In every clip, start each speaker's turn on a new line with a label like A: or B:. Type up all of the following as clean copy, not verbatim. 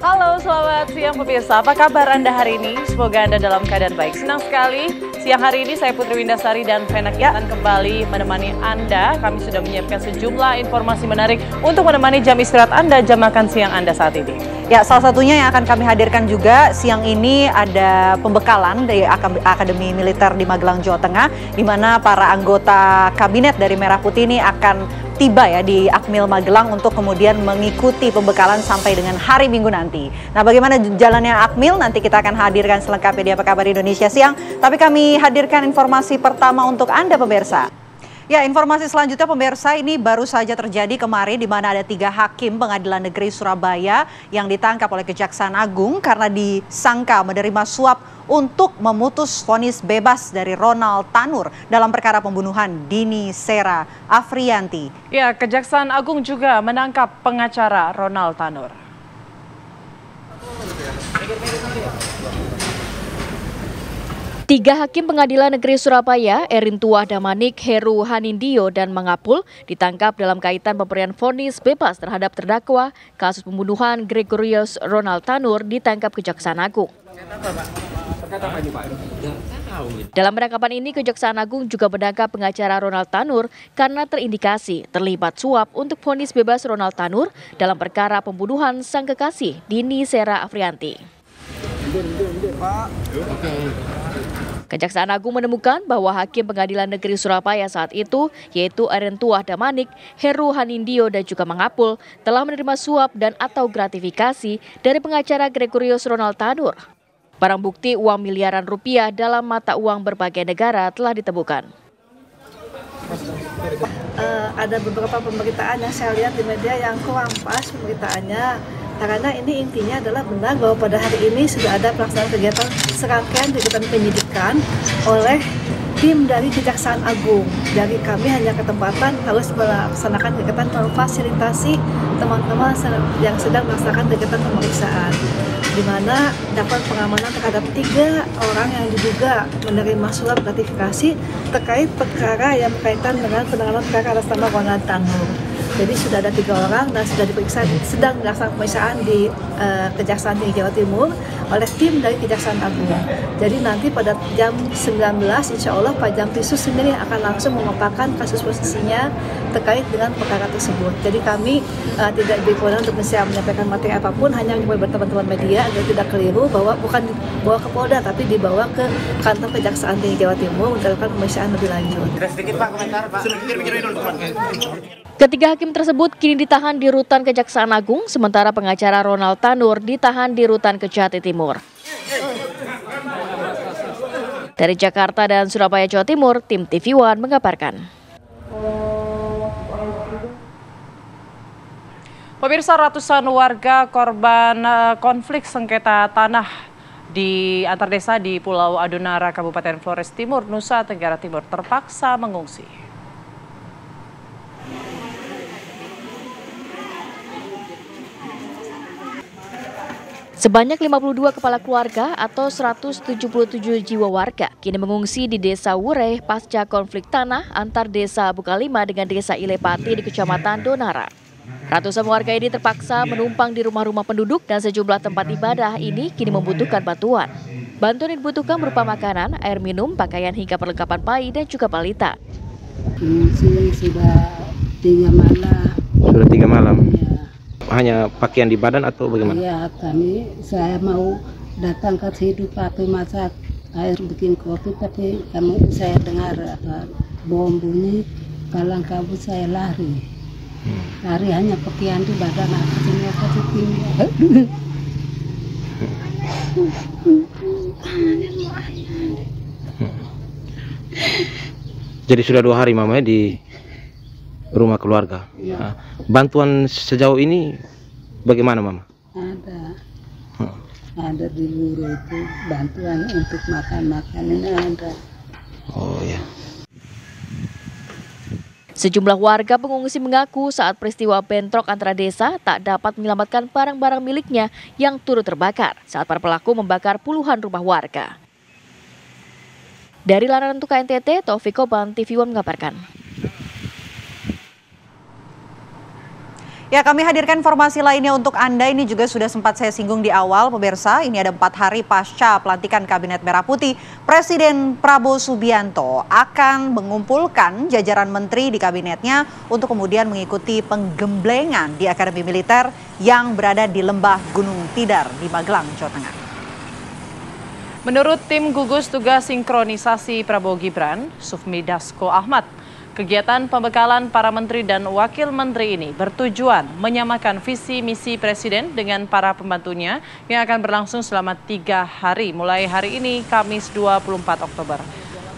A: Halo, selamat siang pemirsa. Apa kabar Anda hari ini? Semoga Anda dalam keadaan baik. Senang sekali siang hari ini saya Putri Windasari dan Venak akan kembali menemani Anda. Kami sudah menyiapkan sejumlah informasi menarik untuk menemani jam istirahat Anda, jam makan siang Anda saat ini.
B: Ya, salah satunya yang akan kami hadirkan juga siang ini ada pembekalan dari Akademi Militer di Magelang, Jawa Tengah, di mana para anggota kabinet dari Merah Putih ini akan tiba ya di Akmil Magelang untuk kemudian mengikuti pembekalan sampai dengan hari Minggu nanti. Nah, bagaimana jalannya Akmil nanti kita akan hadirkan selengkapnya di Apa Kabar Indonesia Siang. Tapi kami hadirkan informasi pertama untuk Anda pemirsa. Ya, informasi selanjutnya pemirsa, ini baru saja terjadi kemarin di mana ada 3 hakim Pengadilan Negeri Surabaya yang ditangkap oleh Kejaksaan Agung karena disangka menerima suap untuk memutus vonis bebas dari Ronald Tanur dalam perkara pembunuhan Dini Sera Afrianti.
A: Ya, Kejaksaan Agung juga menangkap pengacara Ronald Tanur.
C: Tiga hakim Pengadilan Negeri Surabaya, Erintuah Damanik, Heru Hanindio, dan Mangapul ditangkap dalam kaitan pemberian vonis bebas terhadap terdakwa kasus pembunuhan Gregorius Ronald Tanur ditangkap Kejaksaan Agung. Dalam penangkapan ini, Kejaksaan Agung juga menangkap pengacara Ronald Tanur karena terindikasi terlibat suap untuk vonis bebas Ronald Tanur dalam perkara pembunuhan sang kekasih Dini Sera Afrianti. Kejaksaan Agung menemukan bahwa hakim Pengadilan Negeri Surabaya saat itu, yaitu Erintuah Damanik, Heru Hanindio, dan juga Mangapul, telah menerima suap dan atau gratifikasi dari pengacara Gregorius Ronald Tanur. Barang bukti uang miliaran rupiah dalam mata uang berbagai negara telah ditemukan.
D: Ada beberapa pemberitaan yang saya lihat di media yang kurang pas pemberitaannya. Karena ini intinya adalah benar bahwa pada hari ini sudah ada pelaksanaan kegiatan serangkaian kegiatan penyidikan oleh tim dari Kejaksaan Agung. Dari kami hanya ketempatan harus melaksanakan kegiatan memfasilitasi teman-teman yang sedang melaksanakan kegiatan pemeriksaan, di mana dapat pengamanan terhadap 3 orang yang diduga menerima suap gratifikasi terkait perkara yang berkaitan dengan penanganan perkara atas nama Ronald Tanur. Jadi sudah ada 3 orang dan sudah diperiksa, sedang dilaksanakan pemeriksaan di Kejaksaan Tinggi Jawa Timur oleh tim dari Kejaksaan Agung. Jadi nanti pada jam 19 insya Allah Pak Jampisus sendiri akan langsung memaparkan kasus posisinya terkait dengan perkara tersebut. Jadi kami tidak berkewenangan untuk bisa menyampaikan materi apapun, hanya kepada teman-teman media agar tidak keliru bahwa bukan dibawa ke Polda tapi dibawa ke kantor Kejaksaan Tinggi Jawa Timur untuk dilakukan pemeriksaan lebih lanjut.
E: Sedikit Pak komentar Pak.
C: Ketiga hakim tersebut kini ditahan di Rutan Kejaksaan Agung, sementara pengacara Ronald Tanur ditahan di Rutan Kejati Timur. Dari Jakarta dan Surabaya, Jawa Timur, tim TV One mengabarkan.
A: Pemirsa, ratusan warga korban konflik sengketa tanah di antar desa di Pulau Adunara, Kabupaten Flores Timur, Nusa Tenggara Timur terpaksa mengungsi.
C: Sebanyak 52 kepala keluarga atau 177 jiwa warga kini mengungsi di Desa Wureh pasca konflik tanah antar Desa Bukalima dengan Desa Ilepati di Kecamatan Donara. Ratusan warga ini terpaksa menumpang di rumah-rumah penduduk dan sejumlah tempat ibadah ini kini membutuhkan bantuan. Bantuan yang dibutuhkan berupa makanan, air minum, pakaian hingga perlengkapan bayi dan juga balita.
F: Mengungsi sudah 3 malam.
E: Sudah 3 malam.
F: Ya.
E: Hanya pakaian di badan atau bagaimana?
F: Ya, saya mau datang ke situ pakai masak air bikin kopi, tapi saya dengar bom bunyi, kalang kabut saya lari. Lari hanya pakaian di badan, aku semua kasih tinggal.
E: Jadi sudah 2 hari mamanya di rumah keluarga.
F: Ya.
E: Nah, bantuan sejauh ini bagaimana Mama?
F: Ada di Luru itu bantuan untuk makan ini ada.
E: Oh ya.
C: Sejumlah warga pengungsi mengaku saat peristiwa bentrok antara desa tak dapat menyelamatkan barang-barang miliknya yang turut terbakar saat para pelaku membakar puluhan rumah warga. Dari Larangan untuk KNTT, Taufik Koban, TV One mengabarkan.
B: Ya, kami hadirkan informasi lainnya untuk Anda. Ini juga sudah sempat saya singgung di awal, pemirsa. Ini ada 4 hari pasca pelantikan Kabinet Merah Putih, Presiden Prabowo Subianto akan mengumpulkan jajaran menteri di kabinetnya untuk kemudian mengikuti penggemblengan di Akademi Militer yang berada di Lembah Gunung Tidar di Magelang, Jawa Tengah.
A: Menurut tim gugus tugas sinkronisasi Prabowo Gibran, Sufmi Dasko Ahmad, kegiatan pembekalan para menteri dan wakil menteri ini bertujuan menyamakan visi misi Presiden dengan para pembantunya yang akan berlangsung selama 3 hari mulai hari ini Kamis 24 Oktober.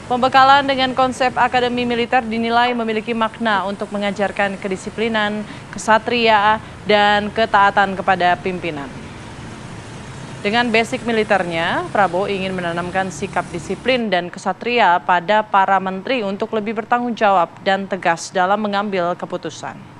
A: Pembekalan dengan konsep Akademi Militer dinilai memiliki makna untuk mengajarkan kedisiplinan, kesatria, dan ketaatan kepada pimpinan. Dengan basic militernya, Prabowo ingin menanamkan sikap disiplin dan kesatria pada para menteri untuk lebih bertanggung jawab dan tegas dalam mengambil keputusan.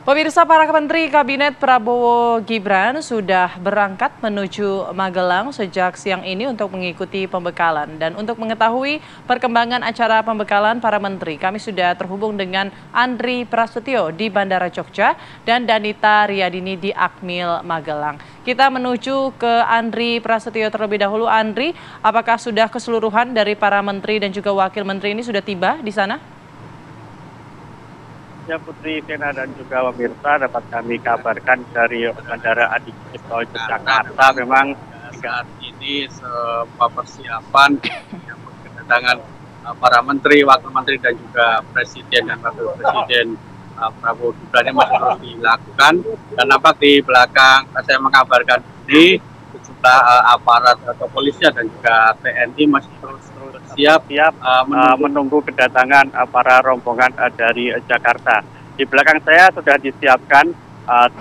A: Pemirsa, para menteri Kabinet Prabowo Gibran sudah berangkat menuju Magelang sejak siang ini untuk mengikuti pembekalan. Dan untuk mengetahui perkembangan acara pembekalan para menteri, kami sudah terhubung dengan Andri Prasetyo di Bandara Jogja dan Danita Riyadini di Akmil Magelang. Kita menuju ke Andri Prasetyo terlebih dahulu. Andri, apakah sudah keseluruhan dari para menteri dan juga wakil menteri ini sudah tiba di sana?
G: Ya, Putri, Vena, dan juga pemirsa, dapat kami kabarkan dari Bandara Adi Sucipto Yogyakarta, memang hingga saat ini semua persiapan menyambut kedatangan para menteri, wakil menteri, dan juga presiden dan wakil presiden Prabowo Gibran ini masih terus dilakukan. Dan nampak di belakang saya mengabarkan ini sejumlah aparat kepolisian dan juga TNI masih terus siap menunggu kedatangan para rombongan dari Jakarta. Di belakang saya sudah disiapkan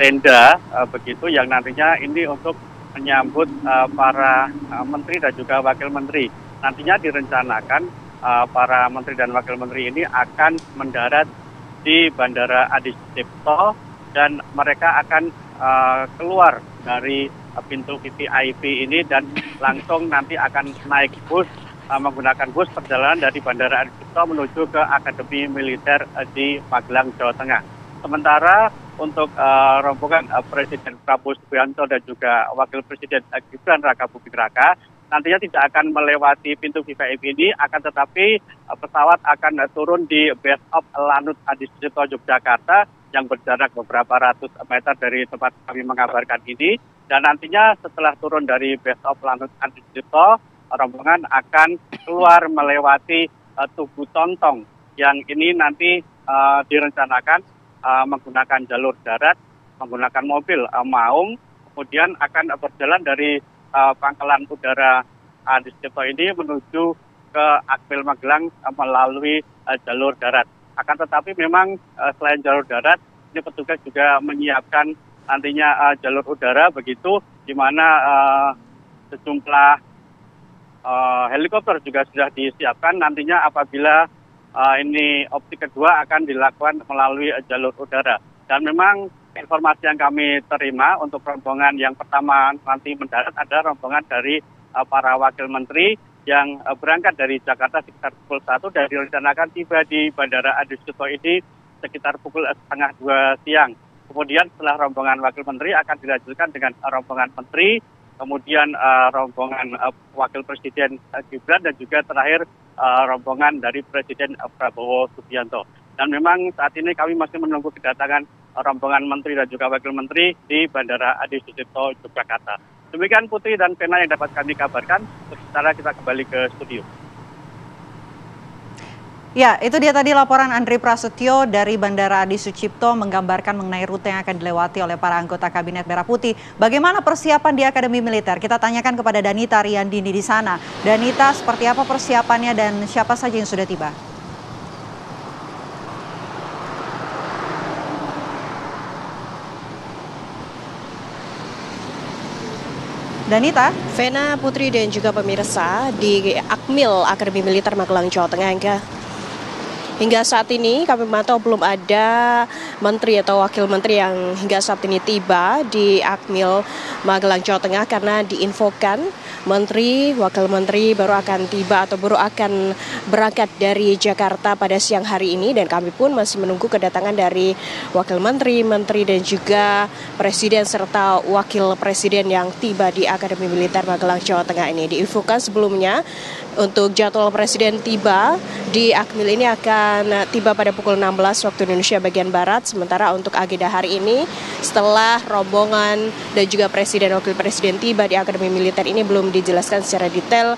G: tenda begitu yang nantinya ini untuk menyambut para menteri dan juga wakil menteri. Nantinya direncanakan para menteri dan wakil menteri ini akan mendarat di Bandara Adi Sucipto dan mereka akan keluar dari pintu VIP ini dan langsung nanti akan naik bus, menggunakan bus perjalanan dari Bandara Adi Sucipto menuju ke Akademi Militer di Magelang, Jawa Tengah. Sementara untuk rombongan Presiden Prabowo Subianto dan juga Wakil Presiden Gibran Raka Buming Raka nantinya tidak akan melewati pintu VIP ini, akan tetapi pesawat akan turun di Base of Lanut Adi Sucipto Yogyakarta yang berjarak beberapa ratus meter dari tempat kami mengabarkan ini. Dan nantinya setelah turun dari Base of Lanut Adi Sucipto, rombongan akan keluar melewati Tugu Tontong yang ini nanti direncanakan menggunakan jalur darat, menggunakan mobil Maung, kemudian akan berjalan dari Pangkalan Udara Adi Sucipto ini menuju ke Akmil Magelang melalui jalur darat. Akan tetapi memang selain jalur darat, ini petugas juga menyiapkan nantinya jalur udara begitu, di mana sejumlah helikopter juga sudah disiapkan nantinya apabila ini opsi kedua akan dilakukan melalui jalur udara. Dan memang informasi yang kami terima untuk rombongan yang pertama nanti mendarat ada rombongan dari para wakil menteri yang berangkat dari Jakarta sekitar pukul 1 dan direncanakan tiba di Bandara Adi Sucipto ini sekitar pukul 1:30 siang. Kemudian setelah rombongan wakil menteri akan dilanjutkan dengan rombongan menteri, kemudian rombongan wakil presiden Gibran dan juga terakhir rombongan dari Presiden Prabowo Subianto. Dan memang saat ini kami masih menunggu kedatangan rombongan menteri dan juga wakil menteri di Bandara Adi Sucipto Yogyakarta. Demikian Putri dan Vena yang dapat kami kabarkan. Sementara kita kembali ke studio.
B: Ya, itu dia tadi laporan Andri Prasetyo dari Bandara Adi Sucipto menggambarkan mengenai rute yang akan dilewati oleh para anggota Kabinet Merah Putih. Bagaimana persiapan di Akademi Militer? Kita tanyakan kepada Danita Riyadini di sana. Danita, seperti apa persiapannya dan siapa saja yang sudah tiba? Danita?
H: Vena, Putri, dan juga pemirsa di Akmil Akademi Militer Magelang, Jawa Tengah. hingga saat ini kami memantau belum ada menteri atau wakil menteri yang hingga saat ini tiba di Akmil Magelang, Jawa Tengah, karena diinfokan menteri, wakil menteri baru akan tiba atau baru akan berangkat dari Jakarta pada siang hari ini, dan kami pun masih menunggu kedatangan dari wakil menteri, dan juga presiden serta wakil presiden yang tiba di Akademi Militer Magelang, Jawa Tengah ini. Diinfokan sebelumnya untuk jadwal presiden tiba di Akmil ini akan tiba pada pukul 16 waktu Indonesia bagian Barat. Sementara untuk agenda hari ini, setelah rombongan dan juga presiden wakil presiden tiba di Akademi Militer ini, belum dijelaskan secara detail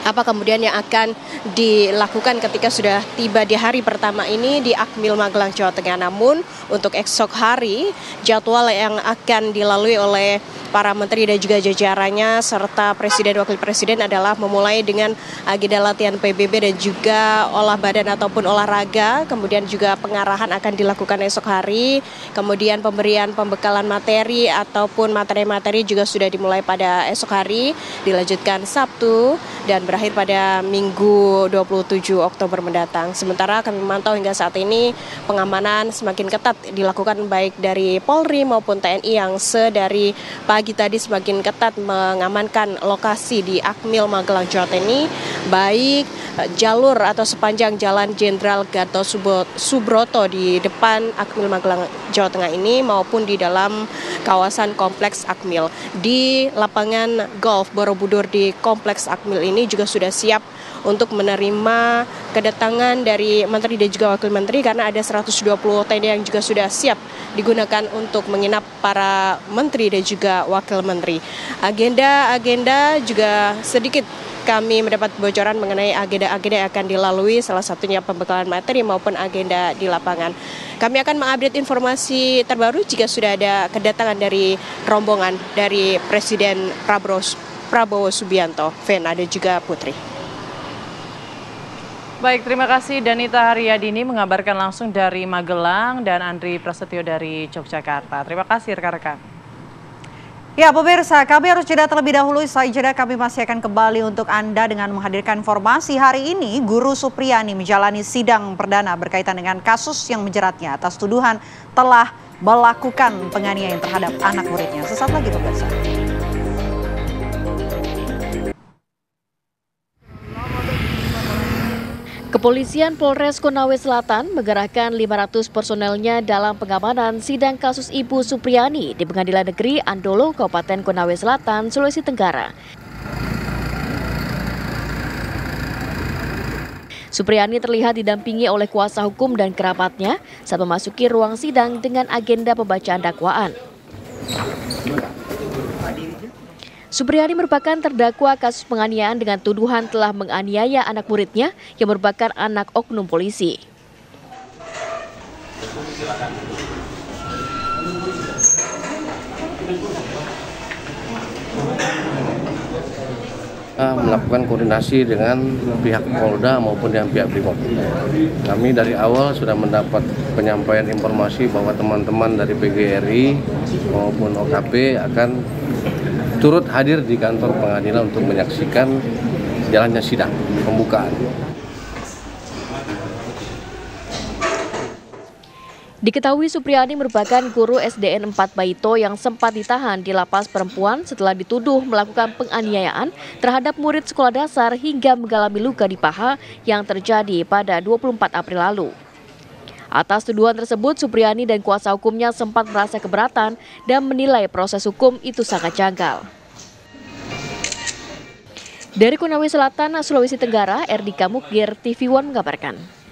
H: apa kemudian yang akan dilakukan ketika sudah tiba di hari pertama ini di Akmil Magelang, Jawa Tengah. Namun untuk esok hari, jadwal yang akan dilalui oleh para menteri dan juga jajarannya serta presiden wakil presiden adalah memulai dengan agenda latihan PBB dan juga olah badan ataupun olahraga, kemudian juga pengarahan akan dilakukan esok hari, kemudian pemberian pembekalan materi ataupun materi-materi juga sudah dimulai pada esok hari, dilanjutkan Sabtu dan berakhir pada Minggu 27 Oktober mendatang. Sementara kami memantau hingga saat ini pengamanan semakin ketat dilakukan baik dari Polri maupun TNI yang sedari pagi tadi semakin ketat mengamankan lokasi di Akmil Magelang, Jawa Tengah, baik jalur atau sepanjang Jalan Jenderal Gatot Subroto di depan Akmil Magelang, Jawa Tengah ini maupun di dalam kawasan Kompleks Akmil. Di lapangan golf Borobudur di Kompleks Akmil ini juga sudah siap untuk menerima kedatangan dari menteri dan juga wakil menteri, karena ada 120 tenda yang juga sudah siap digunakan untuk menginap para menteri dan juga wakil menteri. Agenda juga sedikit kami mendapat bocoran mengenai agenda-agenda yang akan dilalui, salah satunya pembekalan materi maupun agenda di lapangan. Kami akan mengupdate informasi terbaru jika sudah ada kedatangan dari rombongan dari Presiden Prabowo Subianto, Vena dan juga Putri.
A: Baik, terima kasih Danita Haryadini mengabarkan langsung dari Magelang dan Andri Prasetyo dari Yogyakarta. Terima kasih rekan-rekan.
B: Ya pemirsa, kami harus jeda terlebih dahulu. Usai jeda kami masih akan kembali untuk Anda dengan menghadirkan informasi. Hari ini Guru Supriyani menjalani sidang perdana berkaitan dengan kasus yang menjeratnya atas tuduhan telah melakukan penganiayaan terhadap anak muridnya. Sesaat lagi pemirsa.
C: Kepolisian Polres Konawe Selatan menggerahkan 500 personelnya dalam pengamanan sidang kasus Ibu Supriyani di Pengadilan Negeri Andolo, Kabupaten Konawe Selatan, Sulawesi Tenggara. Supriyani terlihat didampingi oleh kuasa hukum dan kerabatnya saat memasuki ruang sidang dengan agenda pembacaan dakwaan. Supriyani merupakan terdakwa kasus penganiayaan dengan tuduhan telah menganiaya anak muridnya yang merupakan anak oknum polisi.
I: Melakukan koordinasi dengan pihak Polda maupun dengan pihak Brimob. Kami dari awal sudah mendapat penyampaian informasi bahwa teman-teman dari PGRI maupun OKP akan turut hadir di kantor pengadilan untuk menyaksikan jalannya sidang pembukaan.
C: Diketahui Supriyani merupakan guru SDN 4 Baito yang sempat ditahan di lapas perempuan setelah dituduh melakukan penganiayaan terhadap murid sekolah dasar hingga mengalami luka di paha yang terjadi pada 24 April lalu. Atas tuduhan tersebut, Supriyani dan kuasa hukumnya sempat merasa keberatan dan menilai proses hukum itu sangat janggal. Dari Konawe Selatan, Sulawesi Tenggara, Erdika Mukdir, TV One mengabarkan.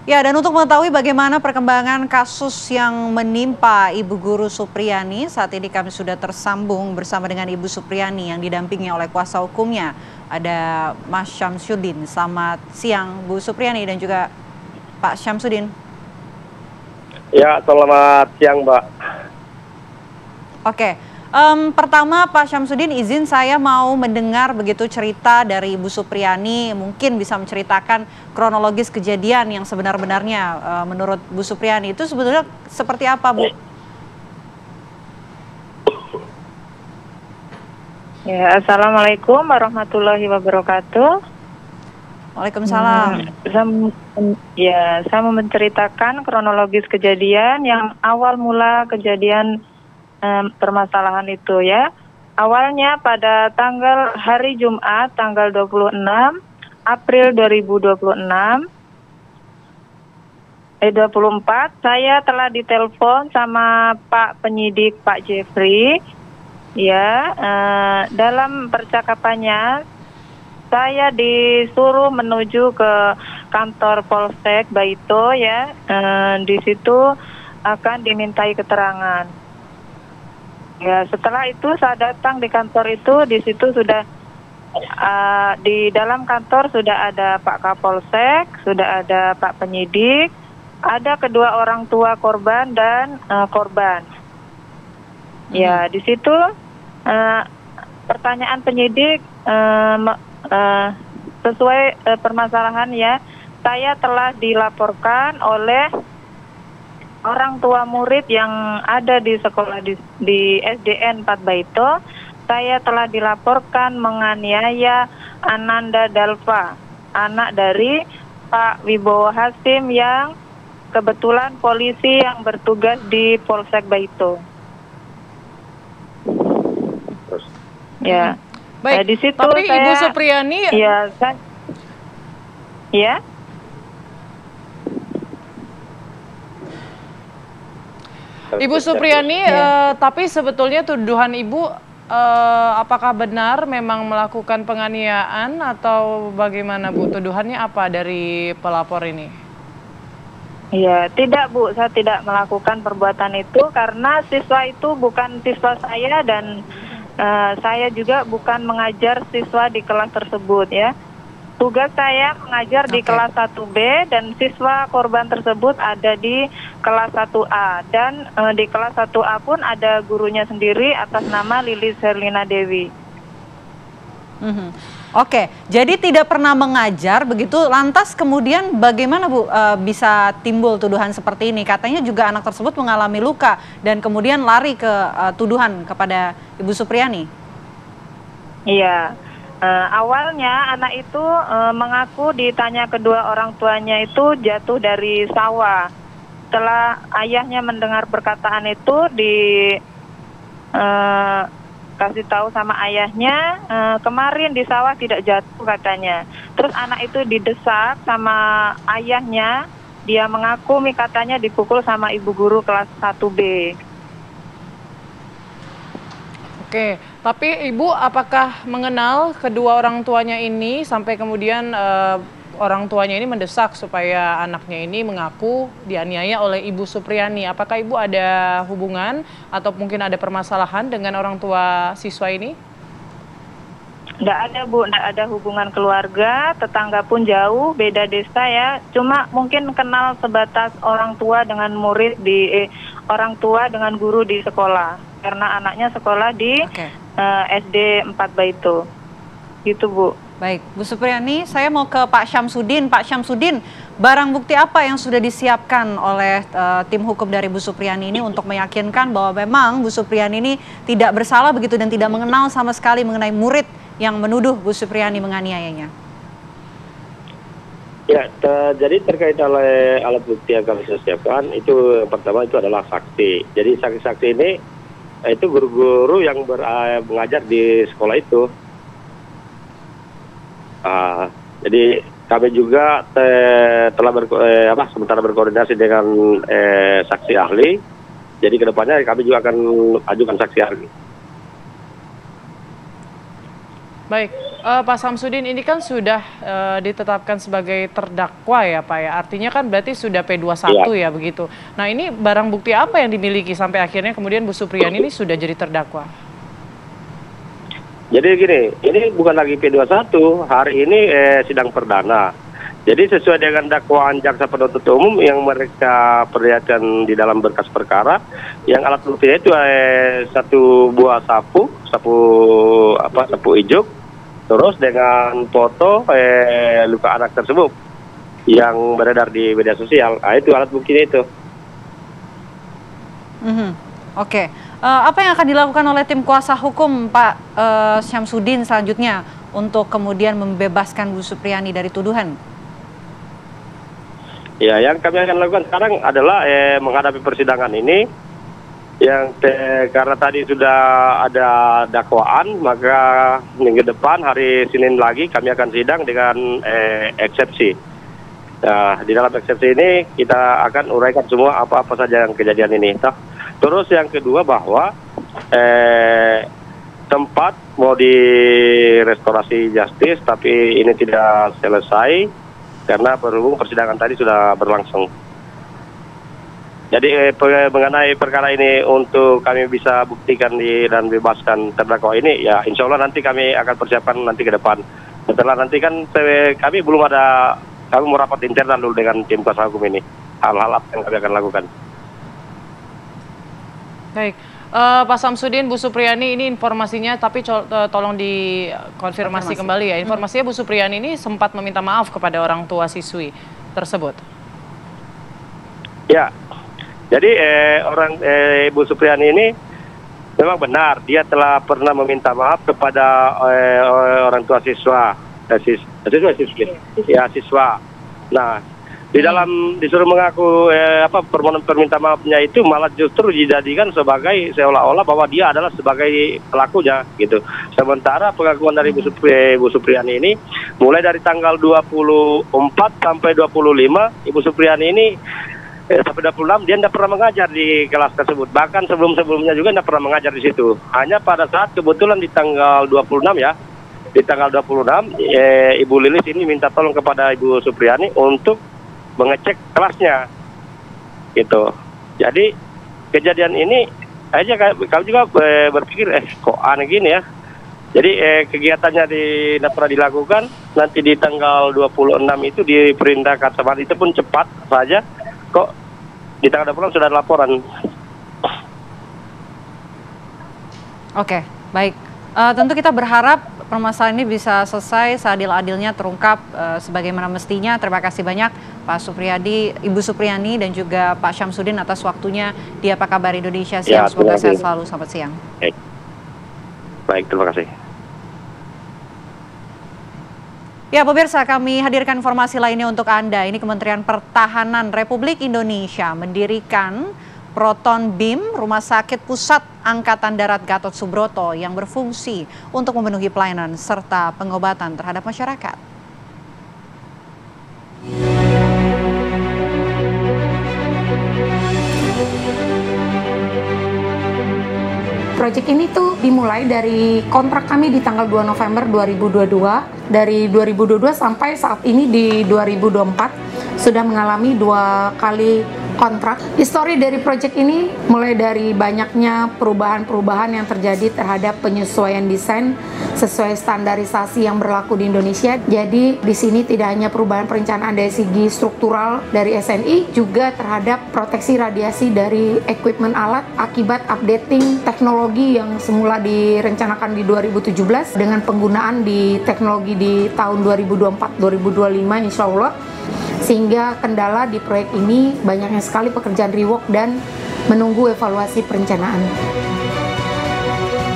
B: Ya, dan untuk mengetahui bagaimana perkembangan kasus yang menimpa Ibu Guru Supriyani, saat ini kami sudah tersambung bersama dengan Ibu Supriyani yang didampingi oleh kuasa hukumnya. Ada Mas Syamsuddin. Selamat siang Bu Supriyani dan juga Pak Syamsuddin.
J: Ya, selamat siang Mbak.
B: Oke. Pertama Pak Syamsuddin, izin saya mau mendengar begitu cerita dari Ibu Supriyani, mungkin bisa menceritakan kronologis kejadian yang sebenar-benarnya menurut Bu Supriyani itu sebetulnya seperti apa Bu?
K: Ya, Assalamualaikum warahmatullahi wabarakatuh.
B: Waalaikumsalam.
K: Saya mau menceritakan kronologis kejadian yang awal mula kejadian permasalahan itu ya. Awalnya pada hari Jumat tanggal 26 April 2024 saya telah ditelepon sama Pak Penyidik Pak Jeffrey ya. Dalam percakapannya saya disuruh menuju ke kantor Polsek Baito ya. Di situ akan dimintai keterangan. Ya, setelah itu saya datang di kantor itu, di situ sudah di dalam kantor sudah ada Pak Kapolsek, sudah ada Pak Penyidik, ada kedua orang tua korban dan korban. Ya, di situ pertanyaan penyidik sesuai permasalahan ya, saya telah dilaporkan oleh orang tua murid yang ada di sekolah di SDN 4 Baito. Saya telah dilaporkan menganiaya Ananda Dalva, anak dari Pak Wibowo Hasim yang kebetulan polisi yang bertugas di Polsek Baito. Ya.
A: Baik,
K: di situ
A: tapi
K: saya,
A: Ibu Supriyani...
K: Ya.
A: Ibu Supriyani, tapi sebetulnya tuduhan Ibu apakah benar memang melakukan penganiayaan atau bagaimana Bu? Tuduhannya apa dari pelapor ini?
K: Ya, tidak Bu, saya tidak melakukan perbuatan itu karena siswa itu bukan siswa saya dan saya juga bukan mengajar siswa di kelas tersebut ya. Tugas saya mengajar di kelas 1B dan siswa korban tersebut ada di kelas 1A. Dan di kelas 1A pun ada gurunya sendiri atas nama Lilis Herlina Dewi.
B: Oke, jadi tidak pernah mengajar begitu, lantas kemudian bagaimana Bu bisa timbul tuduhan seperti ini? Katanya juga anak tersebut mengalami luka dan kemudian lari ke tuduhan kepada Ibu Supriyani.
K: Iya. Awalnya anak itu mengaku ditanya kedua orang tuanya itu jatuh dari sawah. Setelah ayahnya mendengar perkataan itu kasih tahu sama ayahnya, kemarin di sawah tidak jatuh katanya. Terus anak itu didesak sama ayahnya, dia mengaku katanya dipukul sama ibu guru kelas 1B.
A: Oke, tapi Ibu apakah mengenal kedua orang tuanya ini sampai kemudian orang tuanya ini mendesak supaya anaknya ini mengaku dianiaya oleh Ibu Supriyani? Apakah Ibu ada hubungan atau mungkin ada permasalahan dengan orang tua siswa ini?
K: Nggak ada Bu, nggak ada hubungan keluarga, tetangga pun jauh, beda desa ya. Cuma mungkin kenal sebatas orang tua dengan murid orang tua dengan guru di sekolah. Karena anaknya sekolah di SD 4 Baito. Gitu Bu.
B: Baik, Bu Supriyani, saya mau ke Pak Syamsuddin. Pak Syamsuddin, barang bukti apa yang sudah disiapkan oleh tim hukum dari Bu Supriyani ini untuk meyakinkan bahwa memang Bu Supriyani ini tidak bersalah begitu dan tidak mengenal sama sekali mengenai murid yang menuduh Bu Supriyani menganiayanya?
J: Ya, jadi terkait oleh alat bukti yang kami siapkan, itu pertama itu adalah saksi. Jadi saksi-saksi ini itu guru-guru yang mengajar di sekolah itu. Jadi kami juga telah sementara berkoordinasi dengan saksi ahli. Jadi kedepannya kami juga akan ajukan saksi ahli.
A: Baik, Pak Syamsuddin, ini kan sudah ditetapkan sebagai terdakwa ya Pak ya, artinya kan berarti sudah P21 ya begitu. Nah ini barang bukti apa yang dimiliki sampai akhirnya kemudian Bu Supriyani ini sudah jadi terdakwa?
J: Jadi gini, ini bukan lagi P21, hari ini sidang perdana. Jadi sesuai dengan dakwaan jaksa penuntut umum yang mereka perlihatkan di dalam berkas perkara, yang alat buktinya itu satu buah sapu ijuk, terus dengan foto luka anak tersebut yang beredar di media sosial. Itu alat buktinya itu.
B: Oke. Apa yang akan dilakukan oleh tim kuasa hukum Pak Syamsuddin selanjutnya untuk kemudian membebaskan Bu Supriyani dari tuduhan?
J: Ya, yang kami akan lakukan sekarang adalah menghadapi persidangan ini, yang karena tadi sudah ada dakwaan, maka minggu depan hari Senin lagi kami akan sidang dengan eksepsi. Nah, di dalam eksepsi ini kita akan uraikan semua apa-apa saja yang kejadian ini. Terus yang kedua bahwa tempat mau di restorasi justice, tapi ini tidak selesai karena berhubung persidangan tadi sudah berlangsung. Jadi mengenai perkara ini untuk kami bisa buktikan dan bebaskan terdakwa ini, ya insya Allah nanti kami akan persiapkan nanti ke depan. Setelah nanti kan kami belum ada, kami mau rapat internal dulu dengan tim kuasa hukum ini, hal-hal apa yang kami akan lakukan.
A: Baik, Pak Syamsuddin, Bu Supriyani ini informasinya, tapi tolong dikonfirmasi kembali ya. Informasinya Bu Supriyani ini sempat meminta maaf kepada orang tua siswi tersebut.
J: Ya, jadi Ibu Supriyani ini memang benar, dia telah pernah meminta maaf kepada orang tua siswa. Nah, di dalam disuruh mengaku permohonan permintaan maafnya itu malah justru dijadikan sebagai seolah-olah bahwa dia adalah sebagai pelakunya gitu. Sementara pengakuan dari Ibu Supriyani ini mulai dari tanggal 24 sampai 25 Ibu Supriyani ini sampai 26 dia tidak pernah mengajar di kelas tersebut. Bahkan sebelum-sebelumnya juga tidak pernah mengajar di situ. Hanya pada saat kebetulan di tanggal 26 ya, di tanggal 26 Ibu Lilis ini minta tolong kepada Ibu Supriyani untuk mengecek kelasnya gitu. Jadi kejadian ini aja kami juga berpikir kok aneh gini ya. Jadi kegiatannya tidak pernah dilakukan, nanti di tanggal 26 itu diperintahkan sama itu pun cepat saja, kok di tanggal 26 sudah ada laporan.
B: Oke, baik. Tentu kita berharap permasalahan ini bisa selesai seadil-adilnya, terungkap sebagaimana mestinya. Terima kasih banyak Pak Supriyadi, Ibu Supriyani dan juga Pak Syamsuddin atas waktunya di Apa Kabar Indonesia siang. Ya, semoga sehat selalu. Selamat siang.
J: Baik, terima kasih.
B: Ya, pemirsa, kami hadirkan informasi lainnya untuk Anda. Ini Kementerian Pertahanan Republik Indonesia mendirikan Proton BIM, Rumah Sakit Pusat Angkatan Darat Gatot Subroto yang berfungsi untuk memenuhi pelayanan serta pengobatan terhadap masyarakat.
L: Proyek ini tuh dimulai dari kontrak kami di tanggal 2 November 2022. Dari 2022 sampai saat ini di 2024 sudah mengalami 2 kali kontrak. Histori dari proyek ini mulai dari banyaknya perubahan-perubahan yang terjadi terhadap penyesuaian desain sesuai standarisasi yang berlaku di Indonesia. Jadi di sini tidak hanya perubahan perencanaan dari segi struktural dari SNI, juga terhadap proteksi radiasi dari equipment alat akibat updating teknologi yang semula direncanakan di 2017 dengan penggunaan di teknologi di tahun 2024-2025 insya Allah. Sehingga kendala di proyek ini banyaknya sekali pekerjaan rework dan menunggu evaluasi perencanaan.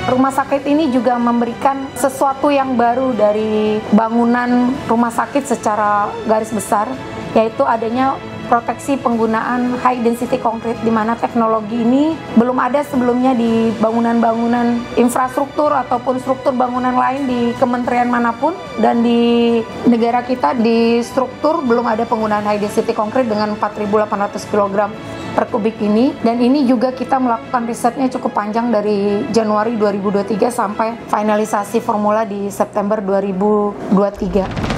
L: Rumah sakit ini juga memberikan sesuatu yang baru dari bangunan rumah sakit secara garis besar, yaitu adanya proteksi penggunaan high density concrete, di mana teknologi ini belum ada sebelumnya di bangunan-bangunan infrastruktur ataupun struktur bangunan lain di kementerian manapun, dan di negara kita di struktur belum ada penggunaan high density concrete dengan 4.800 kg per kubik ini. Dan ini juga kita melakukan risetnya cukup panjang dari Januari 2023 sampai finalisasi formula di September 2023.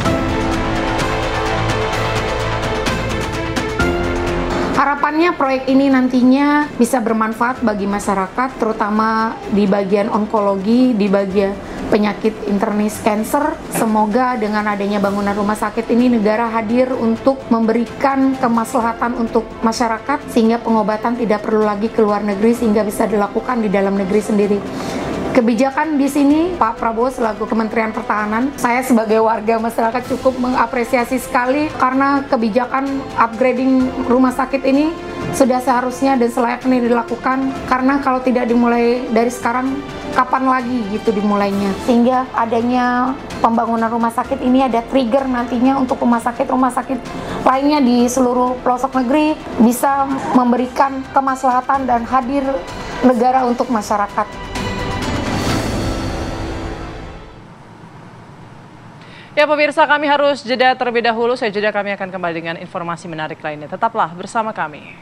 L: Harapannya proyek ini nantinya bisa bermanfaat bagi masyarakat, terutama di bagian onkologi, di bagian penyakit internis cancer. Semoga dengan adanya bangunan rumah sakit ini negara hadir untuk memberikan kemaslahatan untuk masyarakat, sehingga pengobatan tidak perlu lagi ke luar negeri, sehingga bisa dilakukan di dalam negeri sendiri. Kebijakan di sini, Pak Prabowo selaku Kementerian Pertahanan, saya sebagai warga masyarakat cukup mengapresiasi sekali karena kebijakan upgrading rumah sakit ini sudah seharusnya dan selayaknya dilakukan, karena kalau tidak dimulai dari sekarang, kapan lagi gitu dimulainya. Sehingga adanya pembangunan rumah sakit ini ada trigger nantinya untuk rumah sakit lainnya di seluruh pelosok negeri bisa memberikan kemaslahatan dan hadir negara untuk masyarakat.
A: Ya pemirsa, kami harus jeda terlebih dahulu. Saya jeda, kami akan kembali dengan informasi menarik lainnya. Tetaplah bersama kami.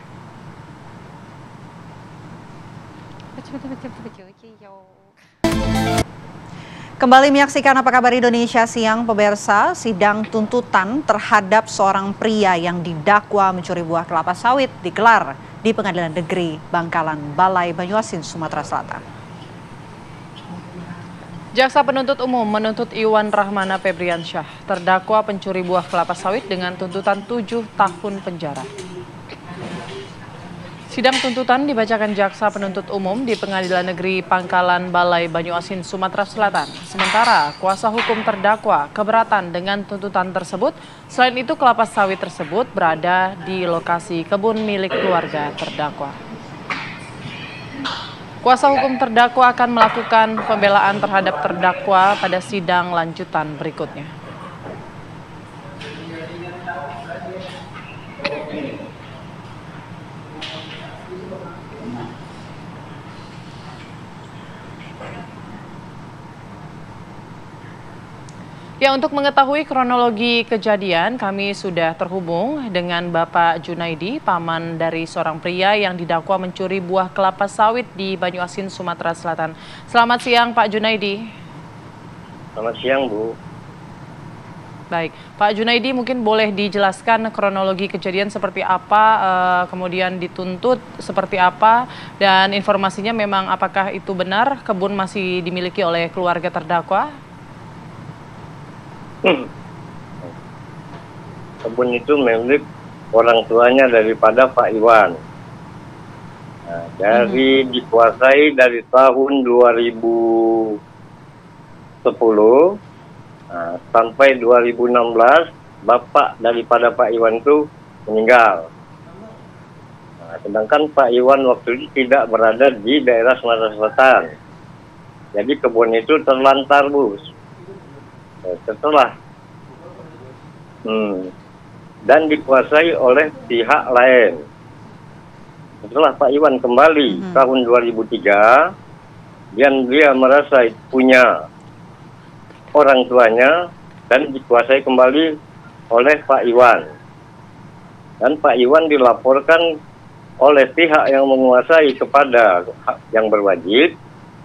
B: Kembali menyaksikan Apa Kabar Indonesia Siang, pemirsa. Sidang tuntutan terhadap seorang pria yang didakwa mencuri buah kelapa sawit digelar di Pengadilan Negeri Bangkalan, Balai Banyuasin, Sumatera Selatan.
A: Jaksa penuntut umum menuntut Iwan Rahmana Febriansyah, terdakwa pencuri buah kelapa sawit dengan tuntutan 7 tahun penjara. Sidang tuntutan dibacakan jaksa penuntut umum di Pengadilan Negeri Pangkalan Balai Banyuasin, Sumatera Selatan. Sementara kuasa hukum terdakwa keberatan dengan tuntutan tersebut. Selain itu, kelapa sawit tersebut berada di lokasi kebun milik keluarga terdakwa. Kuasa hukum terdakwa akan melakukan pembelaan terhadap terdakwa pada sidang lanjutan berikutnya. Ya, untuk mengetahui kronologi kejadian, kami sudah terhubung dengan Bapak Junaidi, paman dari seorang pria yang didakwa mencuri buah kelapa sawit di Banyuasin, Sumatera Selatan. Selamat siang, Pak Junaidi.
J: Selamat siang, Bu.
A: Baik, Pak Junaidi, mungkin boleh dijelaskan kronologi kejadian seperti apa, kemudian dituntut seperti apa, dan informasinya memang apakah itu benar kebun masih dimiliki oleh keluarga terdakwa?
J: Kebun itu milik orang tuanya daripada Pak Iwan. Nah, dikuasai dari tahun 2010 sampai 2016, bapak daripada Pak Iwan itu meninggal. Nah, sedangkan Pak Iwan waktu itu tidak berada di daerah Sumatera Selatan. Jadi kebun itu terlantar, Bu. Setelah dan dikuasai oleh pihak lain. Setelah Pak Iwan kembali tahun 2003, dan dia merasa punya orang tuanya dan dikuasai kembali oleh Pak Iwan. Dan Pak Iwan dilaporkan oleh pihak yang menguasai kepada yang berwajib,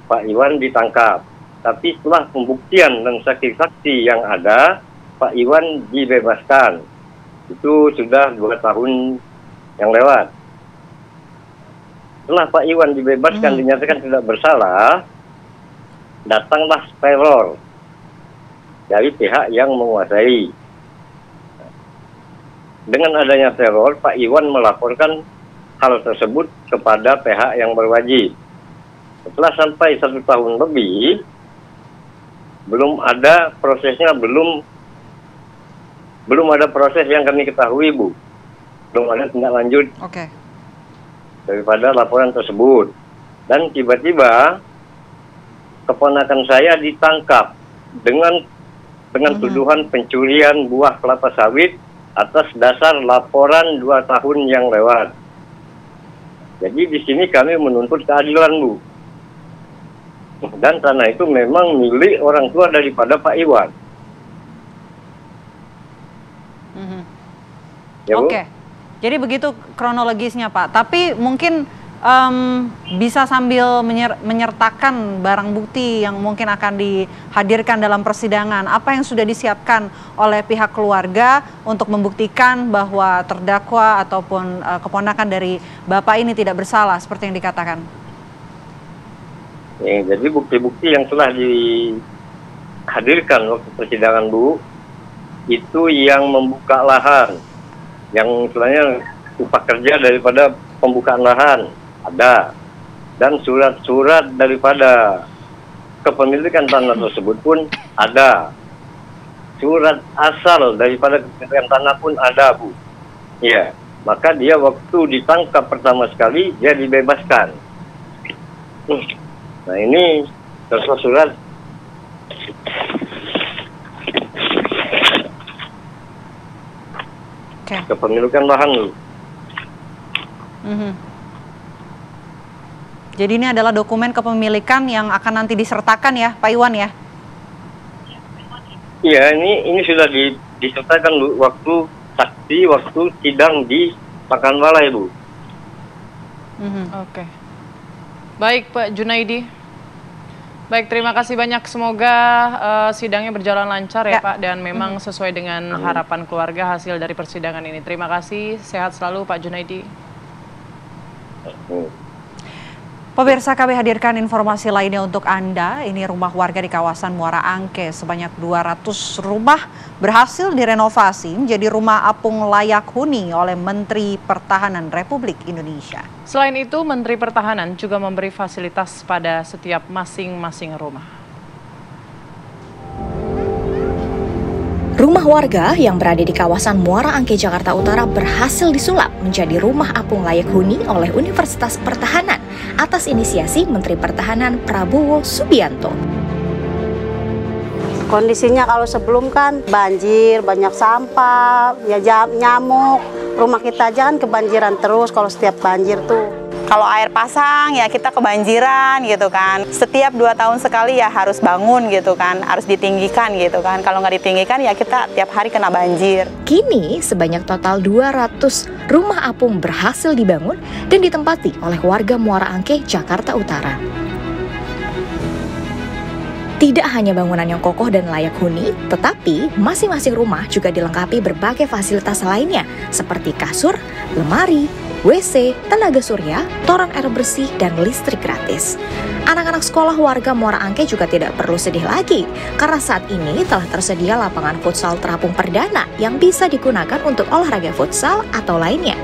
J: Pak Iwan ditangkap. Tapi setelah pembuktian dan saksi-saksi yang ada, Pak Iwan dibebaskan. Itu sudah 2 tahun yang lewat. Setelah Pak Iwan dibebaskan, dinyatakan tidak bersalah, datanglah teror dari pihak yang menguasai. Dengan adanya teror, Pak Iwan melaporkan hal tersebut kepada pihak yang berwajib. Setelah sampai 1 tahun lebih, belum ada prosesnya, belum ada proses yang kami ketahui, Bu. Belum ada tindak lanjut daripada laporan tersebut. Dan tiba-tiba keponakan saya ditangkap dengan tuduhan pencurian buah kelapa sawit atas dasar laporan 2 tahun yang lewat. Jadi di sini kami menuntut keadilan, Bu. Dan tanah itu memang milik orang tua daripada Pak Iwan. Ya, Bu?
B: Oke, jadi begitu kronologisnya, Pak. Tapi mungkin bisa sambil menyertakan barang bukti yang mungkin akan dihadirkan dalam persidangan. Apa yang sudah disiapkan oleh pihak keluarga untuk membuktikan bahwa terdakwa ataupun keponakan dari Bapak ini tidak bersalah seperti yang dikatakan?
J: Ya, jadi bukti-bukti yang telah dihadirkan waktu persidangan, Bu, itu yang membuka lahan, yang istilahnya upah kerja daripada pembukaan lahan ada, dan surat-surat daripada kepemilikan tanah tersebut pun ada. Surat asal daripada kepemilikan tanah pun ada, Bu. Ya, maka dia waktu ditangkap pertama sekali dia dibebaskan. Nah ini surat kepemilikan lahan, Bu.
B: Jadi ini adalah dokumen kepemilikan yang akan nanti disertakan ya, Pak Iwan ya?
J: Iya, ini sudah disertakan, Bu, waktu saksi, waktu sidang di Pakanbalai, Bu.
A: Oke. Baik, Pak Junaidi. Baik, terima kasih banyak. Semoga sidangnya berjalan lancar ya, Pak, dan memang sesuai dengan harapan keluarga hasil dari persidangan ini. Terima kasih, sehat selalu Pak Junaidi.
B: Pemirsa, kami hadirkan informasi lainnya untuk Anda. Ini rumah warga di kawasan Muara Angke. Sebanyak 200 rumah berhasil direnovasi menjadi rumah apung layak huni oleh Menteri Pertahanan Republik Indonesia.
A: Selain itu, Menteri Pertahanan juga memberi fasilitas pada setiap masing-masing rumah.
C: Rumah warga yang berada di kawasan Muara Angke, Jakarta Utara berhasil disulap menjadi rumah apung layak huni oleh Universitas Pertahanan atas inisiasi Menteri Pertahanan Prabowo Subianto.
M: Kondisinya kalau sebelum kan banjir, banyak sampah, ya nyamuk. Rumah kita aja kan kebanjiran terus kalau setiap banjir tuh.
N: Kalau air pasang ya kita kebanjiran gitu kan. Setiap 2 tahun sekali ya harus bangun gitu kan, harus ditinggikan gitu kan. Kalau nggak ditinggikan ya kita tiap hari kena banjir.
C: Kini sebanyak total 200 rumah apung berhasil dibangun dan ditempati oleh warga Muara Angke, Jakarta Utara. Tidak hanya bangunan yang kokoh dan layak huni, tetapi masing-masing rumah juga dilengkapi berbagai fasilitas lainnya seperti kasur, lemari, WC, tenaga surya, toren air bersih, dan listrik gratis. Anak-anak sekolah warga Muara Angke juga tidak perlu sedih lagi, karena saat ini telah tersedia lapangan futsal terapung perdana yang bisa digunakan untuk olahraga futsal atau lainnya.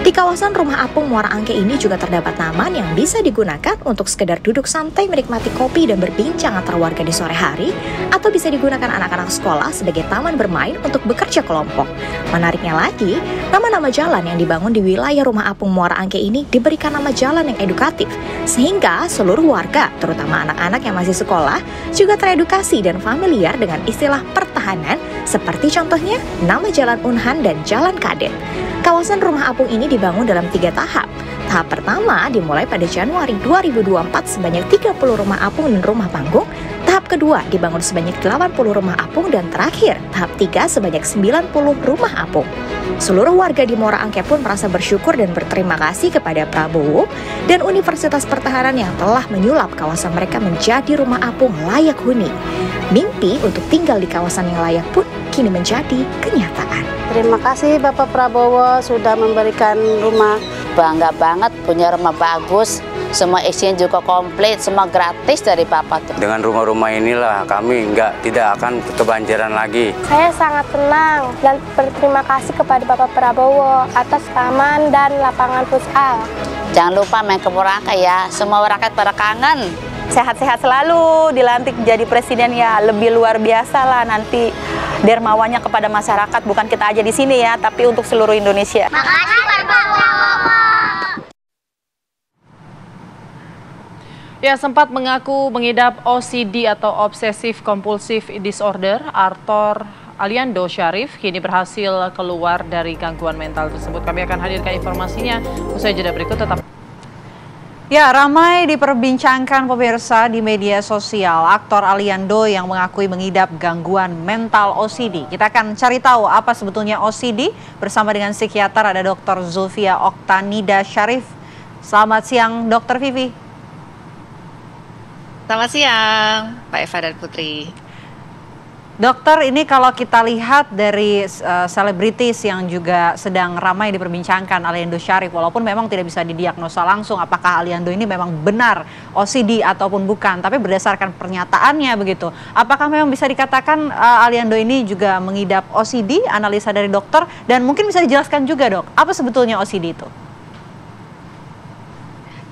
C: Di kawasan rumah apung Muara Angke ini juga terdapat taman yang bisa digunakan untuk sekedar duduk santai menikmati kopi dan berbincang antar warga di sore hari, atau bisa digunakan anak-anak sekolah sebagai taman bermain untuk bekerja kelompok. Menariknya lagi, nama-nama jalan yang dibangun di wilayah rumah apung Muara Angke ini diberikan nama jalan yang edukatif, sehingga seluruh warga, terutama anak-anak yang masih sekolah, juga teredukasi dan familiar dengan istilah pertahanan, seperti contohnya nama Jalan Unhan dan Jalan Kadet. Kawasan rumah apung ini dibangun dalam 3 tahap. Tahap pertama dimulai pada Januari 2024 sebanyak 30 rumah apung dan rumah panggung. Tahap kedua dibangun sebanyak 80 rumah apung, dan terakhir tahap 3 sebanyak 90 rumah apung. Seluruh warga di Muara Angke pun merasa bersyukur dan berterima kasih kepada Prabowo dan Universitas Pertahanan yang telah menyulap kawasan mereka menjadi rumah apung layak huni. Mimpi untuk tinggal di kawasan yang layak pun kini menjadi kenyataan.
M: Terima kasih Bapak Prabowo sudah memberikan rumah.
O: Bangga banget punya rumah bagus, semua isinya juga komplit, semua gratis dari Bapak.
P: Dengan rumah-rumah inilah kami tidak akan kebanjiran lagi.
Q: Saya sangat senang dan berterima kasih kepada Bapak Prabowo atas taman dan lapangan futsal.
O: Jangan lupa main ke Muara Angke ya, semua rakyat pada kangen.
N: Sehat-sehat selalu, dilantik jadi presiden ya lebih luar biasa lah nanti dermawannya kepada masyarakat, bukan kita aja di sini ya, tapi untuk seluruh Indonesia.
Q: Makasih Pak Prabowo.
A: Ya, sempat mengaku mengidap OCD atau Obsessive Compulsive Disorder, Arthur Aliando Syarif kini berhasil keluar dari gangguan mental tersebut. Kami akan hadirkan informasinya usai jeda berikut, tetap.
B: Ya, ramai diperbincangkan pemirsa di media sosial aktor Aliando yang mengakui mengidap gangguan mental OCD. Kita akan cari tahu apa sebetulnya OCD bersama dengan psikiater ada Dr. Zulfia Oktanida Syarif. Selamat siang, Dr. Vivi.
R: Selamat siang, Pak Eva dan Putri.
B: Dokter, ini kalau kita lihat dari selebritis yang juga sedang ramai diperbincangkan, Aliando Syarif, walaupun memang tidak bisa didiagnosa langsung apakah Aliando ini memang benar OCD ataupun bukan, tapi berdasarkan pernyataannya begitu. Apakah memang bisa dikatakan Aliando ini juga mengidap OCD, analisa dari dokter, dan mungkin bisa dijelaskan juga dok, apa sebetulnya OCD itu?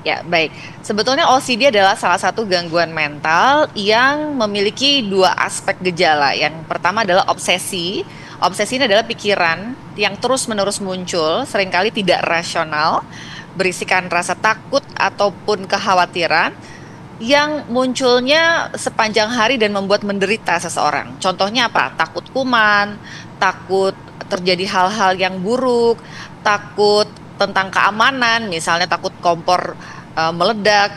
R: Ya, baik. Sebetulnya OCD adalah salah satu gangguan mental yang memiliki dua aspek gejala. Yang pertama adalah obsesi. Obsesi ini adalah pikiran yang terus-menerus muncul, seringkali tidak rasional, berisikan rasa takut ataupun kekhawatiran yang munculnya sepanjang hari dan membuat menderita seseorang. Contohnya apa? Takut kuman, takut terjadi hal-hal yang buruk, takut tentang keamanan, misalnya takut kompor meledak.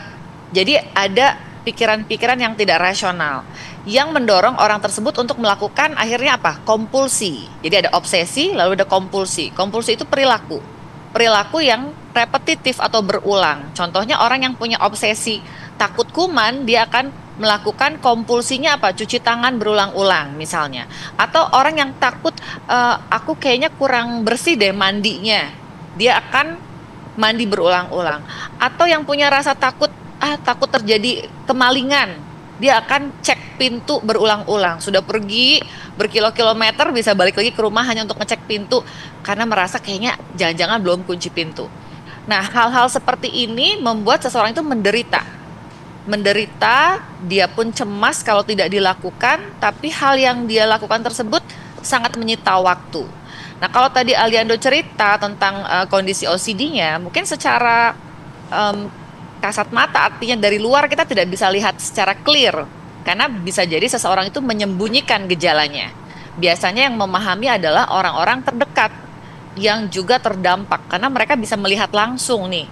R: Jadi ada pikiran-pikiran yang tidak rasional yang mendorong orang tersebut untuk melakukan akhirnya apa? Kompulsi. Jadi ada obsesi, lalu ada kompulsi. Kompulsi itu perilaku. Perilaku yang repetitif atau berulang. Contohnya orang yang punya obsesi takut kuman, dia akan melakukan kompulsinya apa? Cuci tangan berulang-ulang misalnya. Atau orang yang takut aku kayaknya kurang bersih deh mandinya, dia akan mandi berulang-ulang. Atau yang punya rasa takut takut terjadi kemalingan, dia akan cek pintu berulang-ulang. Sudah pergi berkilo-kilometer, bisa balik lagi ke rumah hanya untuk ngecek pintu karena merasa kayaknya jangan-jangan belum kunci pintu. Nah, hal-hal seperti ini membuat seseorang itu menderita. Dia pun cemas kalau tidak dilakukan, tapi hal yang dia lakukan tersebut sangat menyita waktu. Nah, kalau tadi Aliando cerita tentang kondisi OCD-nya, mungkin secara kasat mata, artinya dari luar kita tidak bisa lihat secara clear, karena bisa jadi seseorang itu menyembunyikan gejalanya. Biasanya yang memahami adalah orang-orang terdekat yang juga terdampak, karena mereka bisa melihat langsung nih.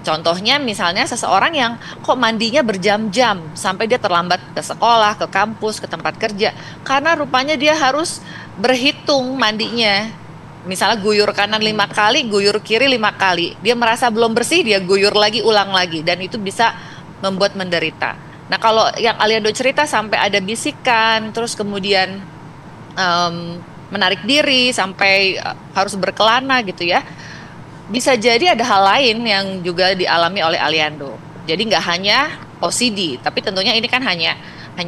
R: Contohnya misalnya seseorang yang kok mandinya berjam-jam, sampai dia terlambat ke sekolah, ke kampus, ke tempat kerja, karena rupanya dia harus berhitung mandinya. Misalnya guyur kanan 5 kali, guyur kiri 5 kali. Dia merasa belum bersih, dia guyur lagi, ulang lagi. Dan itu bisa membuat menderita. Nah, kalau yang Aliando cerita sampai ada bisikan, terus kemudian menarik diri, sampai harus berkelana gitu ya. Bisa jadi ada hal lain yang juga dialami oleh Aliando. Jadi nggak hanya OCD, tapi tentunya ini kan hanya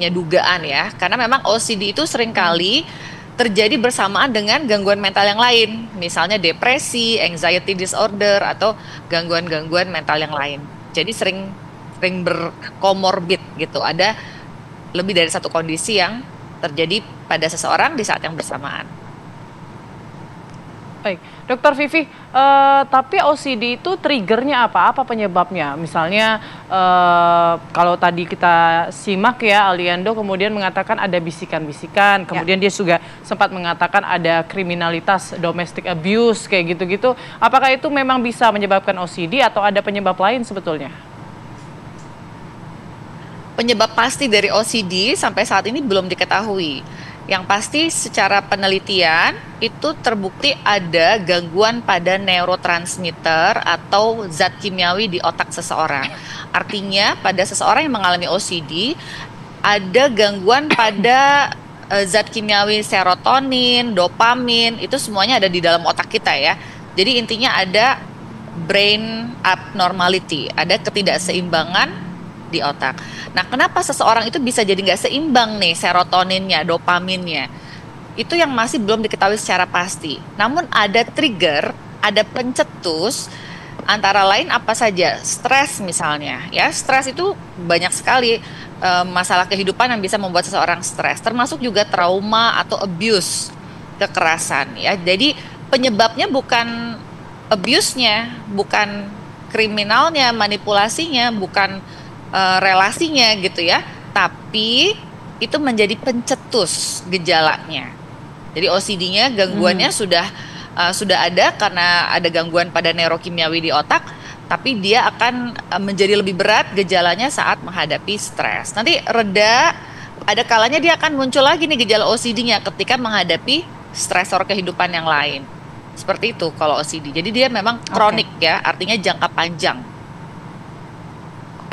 R: dugaan ya. Karena memang OCD itu seringkali terjadi bersamaan dengan gangguan mental yang lain, misalnya depresi, anxiety disorder, atau gangguan-gangguan mental yang lain. Jadi sering berkomorbid gitu, ada lebih dari satu kondisi yang terjadi pada seseorang di saat yang bersamaan.
A: Baik, Dokter Vivi, tapi OCD itu triggernya apa? Apa penyebabnya? Misalnya kalau tadi kita simak ya, Aliando kemudian mengatakan ada bisikan-bisikan, kemudian dia juga sempat mengatakan ada kriminalitas, domestic abuse, kayak gitu-gitu. Apakah itu memang bisa menyebabkan OCD atau ada penyebab lain sebetulnya?
R: Penyebab pasti dari OCD sampai saat ini belum diketahui. Yang pasti secara penelitian itu terbukti ada gangguan pada neurotransmitter atau zat kimiawi di otak seseorang. Artinya pada seseorang yang mengalami OCD ada gangguan pada zat kimiawi serotonin, dopamin, itu semuanya ada di dalam otak kita ya. Jadi intinya ada brain abnormality, ada ketidakseimbangan di otak. Nah, kenapa seseorang itu bisa jadi nggak seimbang nih serotoninnya, dopaminnya? Itu yang masih belum diketahui secara pasti. Namun ada trigger, ada pencetus, antara lain apa saja? Stres misalnya, ya. Stres itu banyak sekali masalah kehidupan yang bisa membuat seseorang stres, termasuk juga trauma atau abuse, kekerasan, ya. Jadi penyebabnya bukan abuse-nya, bukan kriminalnya, manipulasinya, bukan relasinya gitu ya, tapi itu menjadi pencetus gejalanya. Jadi OCD-nya gangguannya sudah ada karena ada gangguan pada neurokimiawi di otak, tapi dia akan menjadi lebih berat gejalanya saat menghadapi stres. Nanti reda, ada kalanya dia akan muncul lagi nih gejala OCD-nya ketika menghadapi stresor kehidupan yang lain. Seperti itu kalau OCD. Jadi dia memang kronik ya, artinya jangka panjang.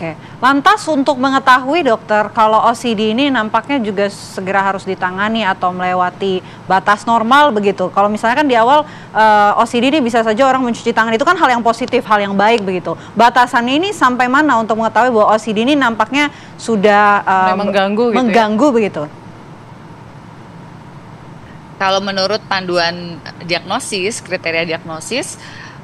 B: Oke, lantas untuk mengetahui dokter kalau OCD ini nampaknya juga segera harus ditangani atau melewati batas normal begitu. Kalau misalnya kan di awal OCD ini bisa saja orang mencuci tangan, itu kan hal yang positif, hal yang baik begitu. Batasannya ini sampai mana untuk mengetahui bahwa OCD ini nampaknya sudah mengganggu begitu?
R: Kalau menurut panduan diagnosis, kriteria diagnosis,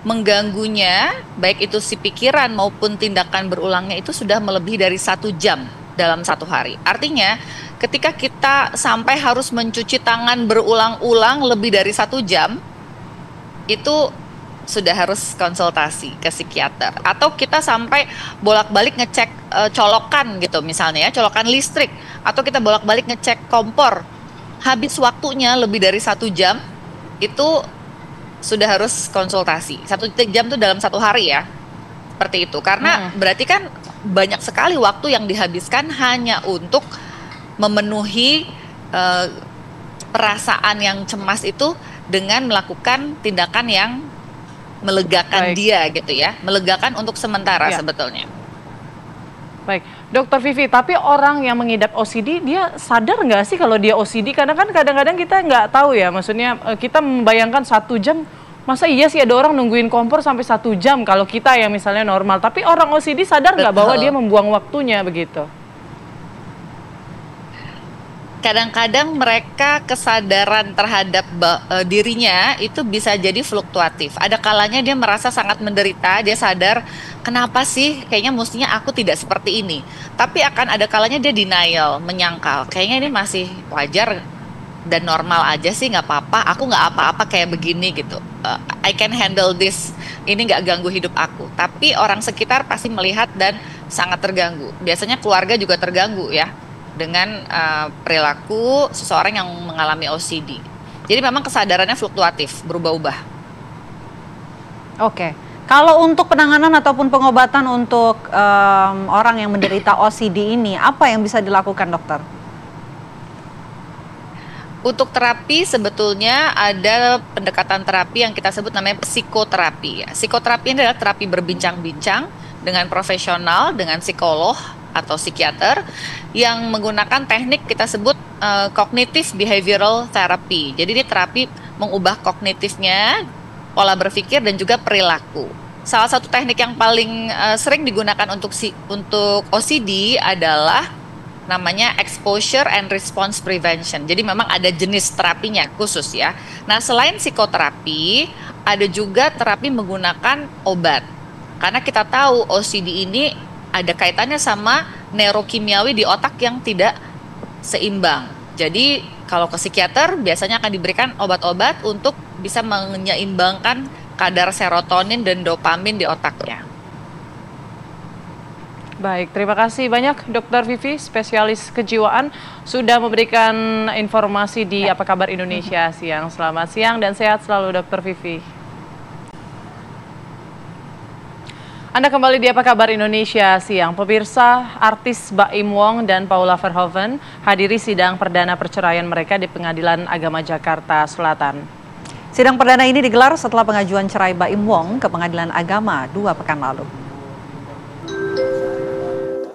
R: mengganggunya, baik itu si pikiran maupun tindakan berulangnya itu sudah melebihi dari 1 jam dalam 1 hari. Artinya ketika kita sampai harus mencuci tangan berulang-ulang lebih dari 1 jam, itu sudah harus konsultasi ke psikiater. Atau kita sampai bolak-balik ngecek colokan gitu misalnya ya, colokan listrik. Atau kita bolak-balik ngecek kompor. Habis waktunya lebih dari 1 jam, itu sudah harus konsultasi. 1 jam itu dalam 1 hari ya. Seperti itu. Karena berarti kan banyak sekali waktu yang dihabiskan hanya untuk memenuhi perasaan yang cemas itu dengan melakukan tindakan yang melegakan dia gitu ya. Melegakan untuk sementara sebetulnya.
A: Baik, Dokter Vivi, tapi orang yang mengidap OCD, dia sadar nggak sih kalau dia OCD? Karena kan kadang-kadang kita nggak tahu ya, maksudnya kita membayangkan 1 jam, masa iya sih ada orang nungguin kompor sampai 1 jam kalau kita yang misalnya normal. Tapi orang OCD sadar nggak bahwa dia membuang waktunya begitu?
R: Kadang-kadang mereka kesadaran terhadap dirinya itu bisa jadi fluktuatif. Ada kalanya dia merasa sangat menderita, dia sadar kenapa sih kayaknya mestinya aku tidak seperti ini. Tapi akan ada kalanya dia denial, menyangkal. Kayaknya ini masih wajar dan normal aja sih, nggak apa-apa. Aku nggak apa-apa kayak begini gitu. I can handle this. Ini nggak ganggu hidup aku. Tapi orang sekitar pasti melihat dan sangat terganggu. Biasanya keluarga juga terganggu ya dengan perilaku seseorang yang mengalami OCD. Jadi memang kesadarannya fluktuatif, berubah-ubah.
B: Oke. Kalau untuk penanganan ataupun pengobatan untuk orang yang menderita OCD ini, apa yang bisa dilakukan, dokter?
R: Untuk terapi sebetulnya ada pendekatan terapi yang kita sebut namanya psikoterapi. Psikoterapi ini adalah terapi berbincang-bincang dengan profesional, dengan psikolog atau psikiater yang menggunakan teknik kita sebut cognitive behavioral therapy. Jadi ini terapi mengubah kognitifnya, pola berpikir dan juga perilaku. Salah satu teknik yang paling sering digunakan untuk OCD adalah namanya exposure and response prevention. Jadi memang ada jenis terapinya khusus ya. Nah, selain psikoterapi, ada juga terapi menggunakan obat. Karena kita tahu OCD ini ada kaitannya sama neurokimiawi di otak yang tidak seimbang. Jadi kalau ke psikiater biasanya akan diberikan obat-obat untuk bisa menyeimbangkan kadar serotonin dan dopamin di otaknya.
A: Baik, terima kasih banyak Dokter Vivi, spesialis kejiwaan, sudah memberikan informasi di Apa Kabar Indonesia siang. Selamat siang dan sehat selalu Dokter Vivi. Anda kembali di Apa Kabar Indonesia siang. Pemirsa, artis Baim Wong dan Paula Verhoeven hadiri sidang perdana perceraian mereka di Pengadilan Agama Jakarta Selatan.
B: Sidang perdana ini digelar setelah pengajuan cerai Baim Wong ke Pengadilan Agama 2 pekan lalu.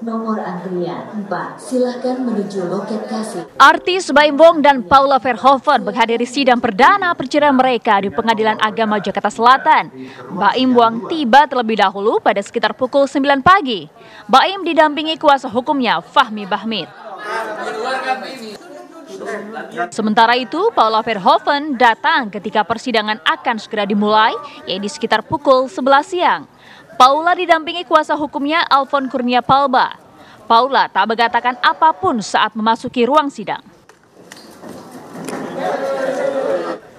S: Nomor antrian 4, silakan menuju loket kasih.
C: Artis Baim Wong dan Paula Verhoeven menghadiri sidang perdana perceraian mereka di Pengadilan Agama Jakarta Selatan. Baim Wong tiba terlebih dahulu pada sekitar pukul 9 pagi. Baim didampingi kuasa hukumnya Fahmi Bahmid. Sementara itu, Paula Verhoeven datang ketika persidangan akan segera dimulai, yaitu di sekitar pukul 11 siang. Paula didampingi kuasa hukumnya Alfon Kurnia Palba. Paula tak mengatakan apapun saat memasuki ruang sidang.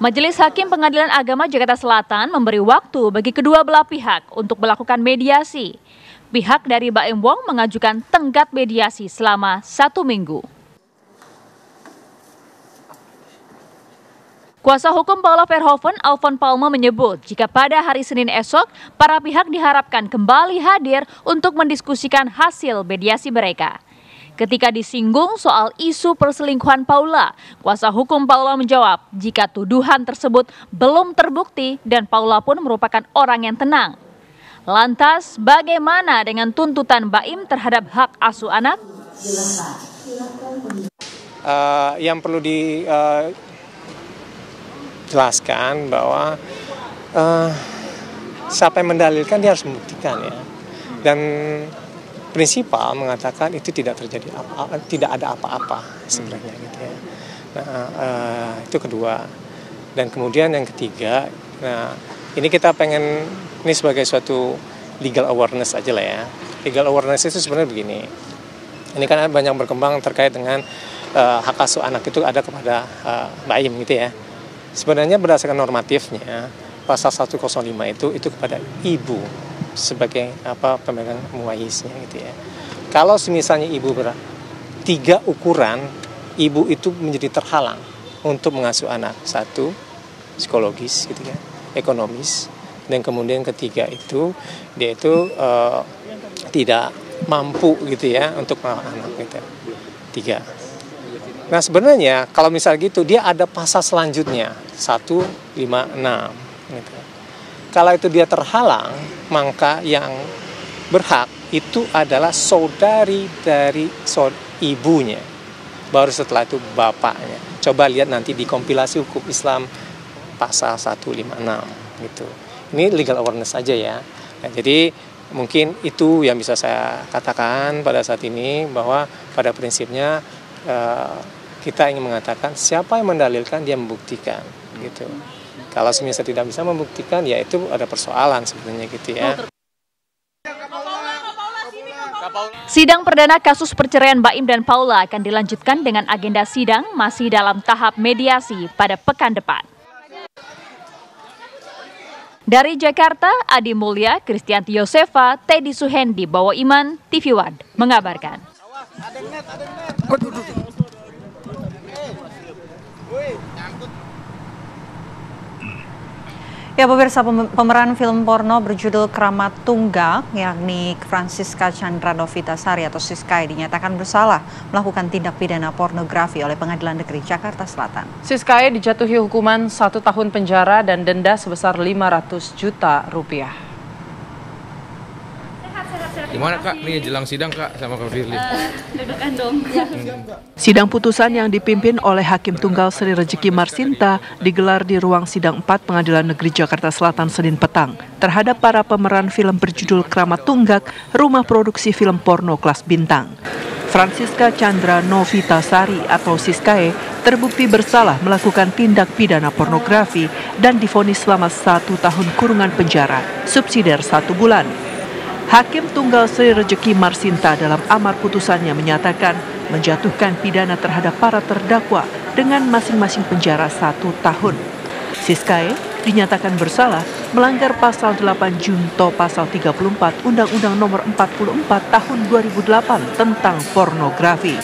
C: Majelis Hakim Pengadilan Agama Jakarta Selatan memberi waktu bagi kedua belah pihak untuk melakukan mediasi. Pihak dari Baim Wong mengajukan tenggat mediasi selama 1 minggu. Kuasa hukum Paula Verhoeven, Alfon Palma menyebut jika pada hari Senin esok, para pihak diharapkan kembali hadir untuk mendiskusikan hasil mediasi mereka. Ketika disinggung soal isu perselingkuhan Paula, kuasa hukum Paula menjawab jika tuduhan tersebut belum terbukti dan Paula pun merupakan orang yang tenang. Lantas, bagaimana dengan tuntutan Baim terhadap hak asuh anak?
T: Yang perlu jelaskan bahwa siapa yang mendalilkan dia harus membuktikan ya, dan prinsipal mengatakan itu tidak terjadi apa-apa, tidak ada apa-apa sebenarnya gitu ya. Nah, itu kedua, dan kemudian yang ketiga, nah Ini kita pengen ini sebagai suatu legal awareness aja lah ya. Legal awareness itu sebenarnya begini. Ini kan banyak berkembang terkait dengan hak asuh anak itu ada kepada baim gitu ya. Sebenarnya berdasarkan normatifnya pasal 105 itu kepada ibu sebagai pemegang muwaisnya gitu ya. Kalau misalnya ibu 3 ukuran, ibu itu menjadi terhalang untuk mengasuh anak. 1, psikologis gitu kan, ekonomis, dan kemudian ketiga itu dia itu tidak mampu gitu ya untuk merawat anak gitu. 3. Nah sebenarnya kalau misal gitu dia ada pasal selanjutnya 156 gitu. Kalau itu dia terhalang, maka yang berhak itu adalah saudari dari ibunya. Baru setelah itu bapaknya. Coba lihat nanti di kompilasi hukum Islam pasal 156 gitu. Ini legal awareness saja ya. Nah, jadi mungkin itu yang bisa saya katakan pada saat ini, bahwa pada prinsipnya kita ingin mengatakan siapa yang mendalilkan dia membuktikan gitu. Kalau semisal tidak bisa membuktikan ya itu ada persoalan sebenarnya gitu ya.
U: Sidang perdana kasus perceraian Baim dan Paula akan dilanjutkan dengan agenda sidang masih dalam tahap mediasi pada pekan depan. Dari Jakarta, Adi Mulya, Kristianti Yosefa, Teddy Suhendi, Bawa Iman, TV One mengabarkan.
B: Ya pemirsa, pemeran film porno berjudul Kramat Tunggal yakni Francisca Chandra Novitasari atau Siskae dinyatakan bersalah melakukan tindak pidana pornografi oleh Pengadilan Negeri Jakarta Selatan.
A: Siskae dijatuhi hukuman 1 tahun penjara dan denda sebesar 500 juta rupiah.
V: Gimana Kak, nih jelang sidang Kak sama Kak Firly?
W: Deg-degan dong.
X: Sidang putusan yang dipimpin oleh Hakim Tunggal Sri Rejeki Marsinta digelar di ruang sidang 4 Pengadilan Negeri Jakarta Selatan Senin petang terhadap para pemeran film berjudul Kramat Tunggal, rumah produksi film porno kelas bintang. Francisca Chandra Novitasari atau Siskae terbukti bersalah melakukan tindak pidana pornografi dan divonis selama 1 tahun kurungan penjara, subsidiar 1 bulan. Hakim Tunggal Sri Rejeki Marsinta dalam amar putusannya menyatakan menjatuhkan pidana terhadap para terdakwa dengan masing-masing penjara 1 tahun. Siskae dinyatakan bersalah melanggar pasal 8 Junto pasal 34 Undang-Undang Nomor 44 Tahun 2008 tentang pornografi.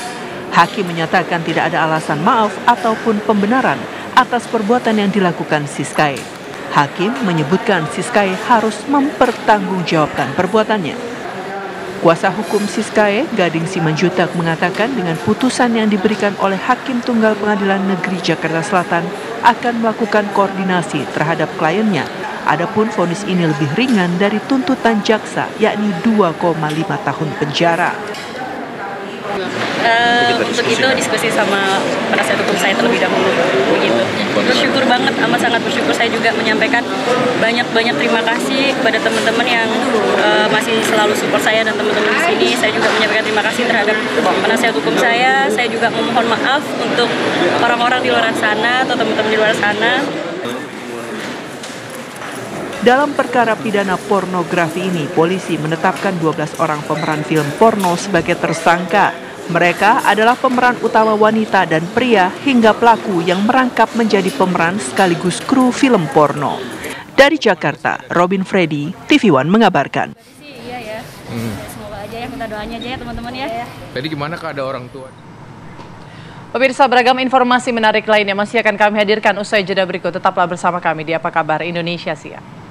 X: Hakim menyatakan tidak ada alasan maaf ataupun pembenaran atas perbuatan yang dilakukan Siskae. Hakim menyebutkan Siskae harus mempertanggungjawabkan perbuatannya. Kuasa hukum Siskae, Gading Simanjutak, mengatakan dengan putusan yang diberikan oleh Hakim Tunggal Pengadilan Negeri Jakarta Selatan akan melakukan koordinasi terhadap kliennya. Adapun vonis ini lebih ringan dari tuntutan jaksa, yakni 2,5 tahun penjara.
W: Untuk itu diskusi sama penasihat hukum saya terlebih dahulu begitu. Bersyukur banget, amat sangat bersyukur. Saya juga menyampaikan banyak terima kasih kepada teman-teman yang masih selalu support saya dan teman-teman di sini. Saya juga menyampaikan terima kasih terhadap penasihat hukum saya. Saya juga memohon maaf untuk orang-orang di luar sana atau teman-teman di luar sana.
X: Dalam perkara pidana pornografi ini, polisi menetapkan 12 orang pemeran film porno sebagai tersangka. Mereka adalah pemeran utama wanita dan pria hingga pelaku yang merangkap menjadi pemeran sekaligus kru film porno. Dari Jakarta, Robin Freddy, TV One mengabarkan.
W: Iya ya, semoga aja ya, minta doanya aja ya teman-teman ya.
V: Jadi gimana Kak, ada orang tua?
A: Pemirsa, beragam informasi menarik lainnya masih akan kami hadirkan usai jeda berikut. Tetaplah bersama kami di Apa Kabar Indonesia Siang.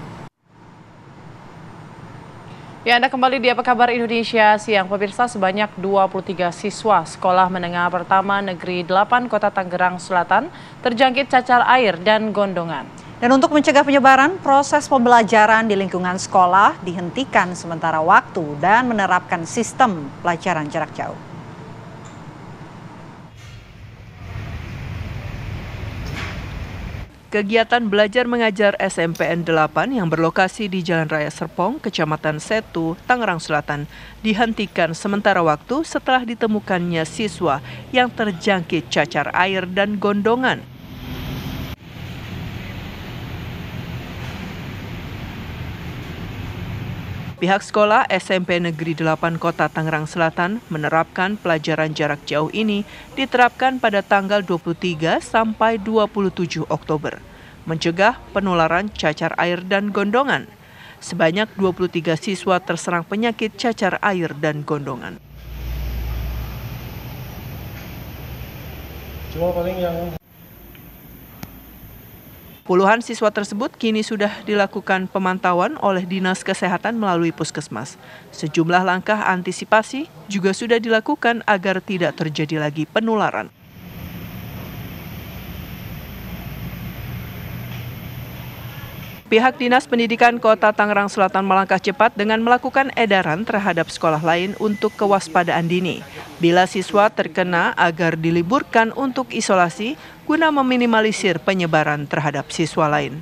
A: Ya, Anda kembali di Apa Kabar Indonesia Siang. Pemirsa, sebanyak 23 siswa Sekolah Menengah Pertama Negeri 8 Kota Tangerang Selatan terjangkit cacar air dan gondongan.
B: Dan untuk mencegah penyebaran, proses pembelajaran di lingkungan sekolah dihentikan sementara waktu dan menerapkan sistem pelajaran jarak jauh.
X: Kegiatan belajar mengajar SMPN 8 yang berlokasi di Jalan Raya Serpong, Kecamatan Setu, Tangerang Selatan, dihentikan sementara waktu setelah ditemukannya siswa yang terjangkit cacar air dan gondongan. Pihak sekolah SMP Negeri 8 Kota Tangerang Selatan menerapkan pelajaran jarak jauh ini diterapkan pada tanggal 23 sampai 27 Oktober, mencegah penularan cacar air dan gondongan. Sebanyak 23 siswa terserang penyakit cacar air dan gondongan. Puluhan siswa tersebut kini sudah dilakukan pemantauan oleh Dinas Kesehatan melalui Puskesmas. Sejumlah langkah antisipasi juga sudah dilakukan agar tidak terjadi lagi penularan. Pihak Dinas Pendidikan Kota Tangerang Selatan melangkah cepat dengan melakukan edaran terhadap sekolah lain untuk kewaspadaan dini. Bila siswa terkena agar diliburkan untuk isolasi guna meminimalisir penyebaran terhadap siswa lain.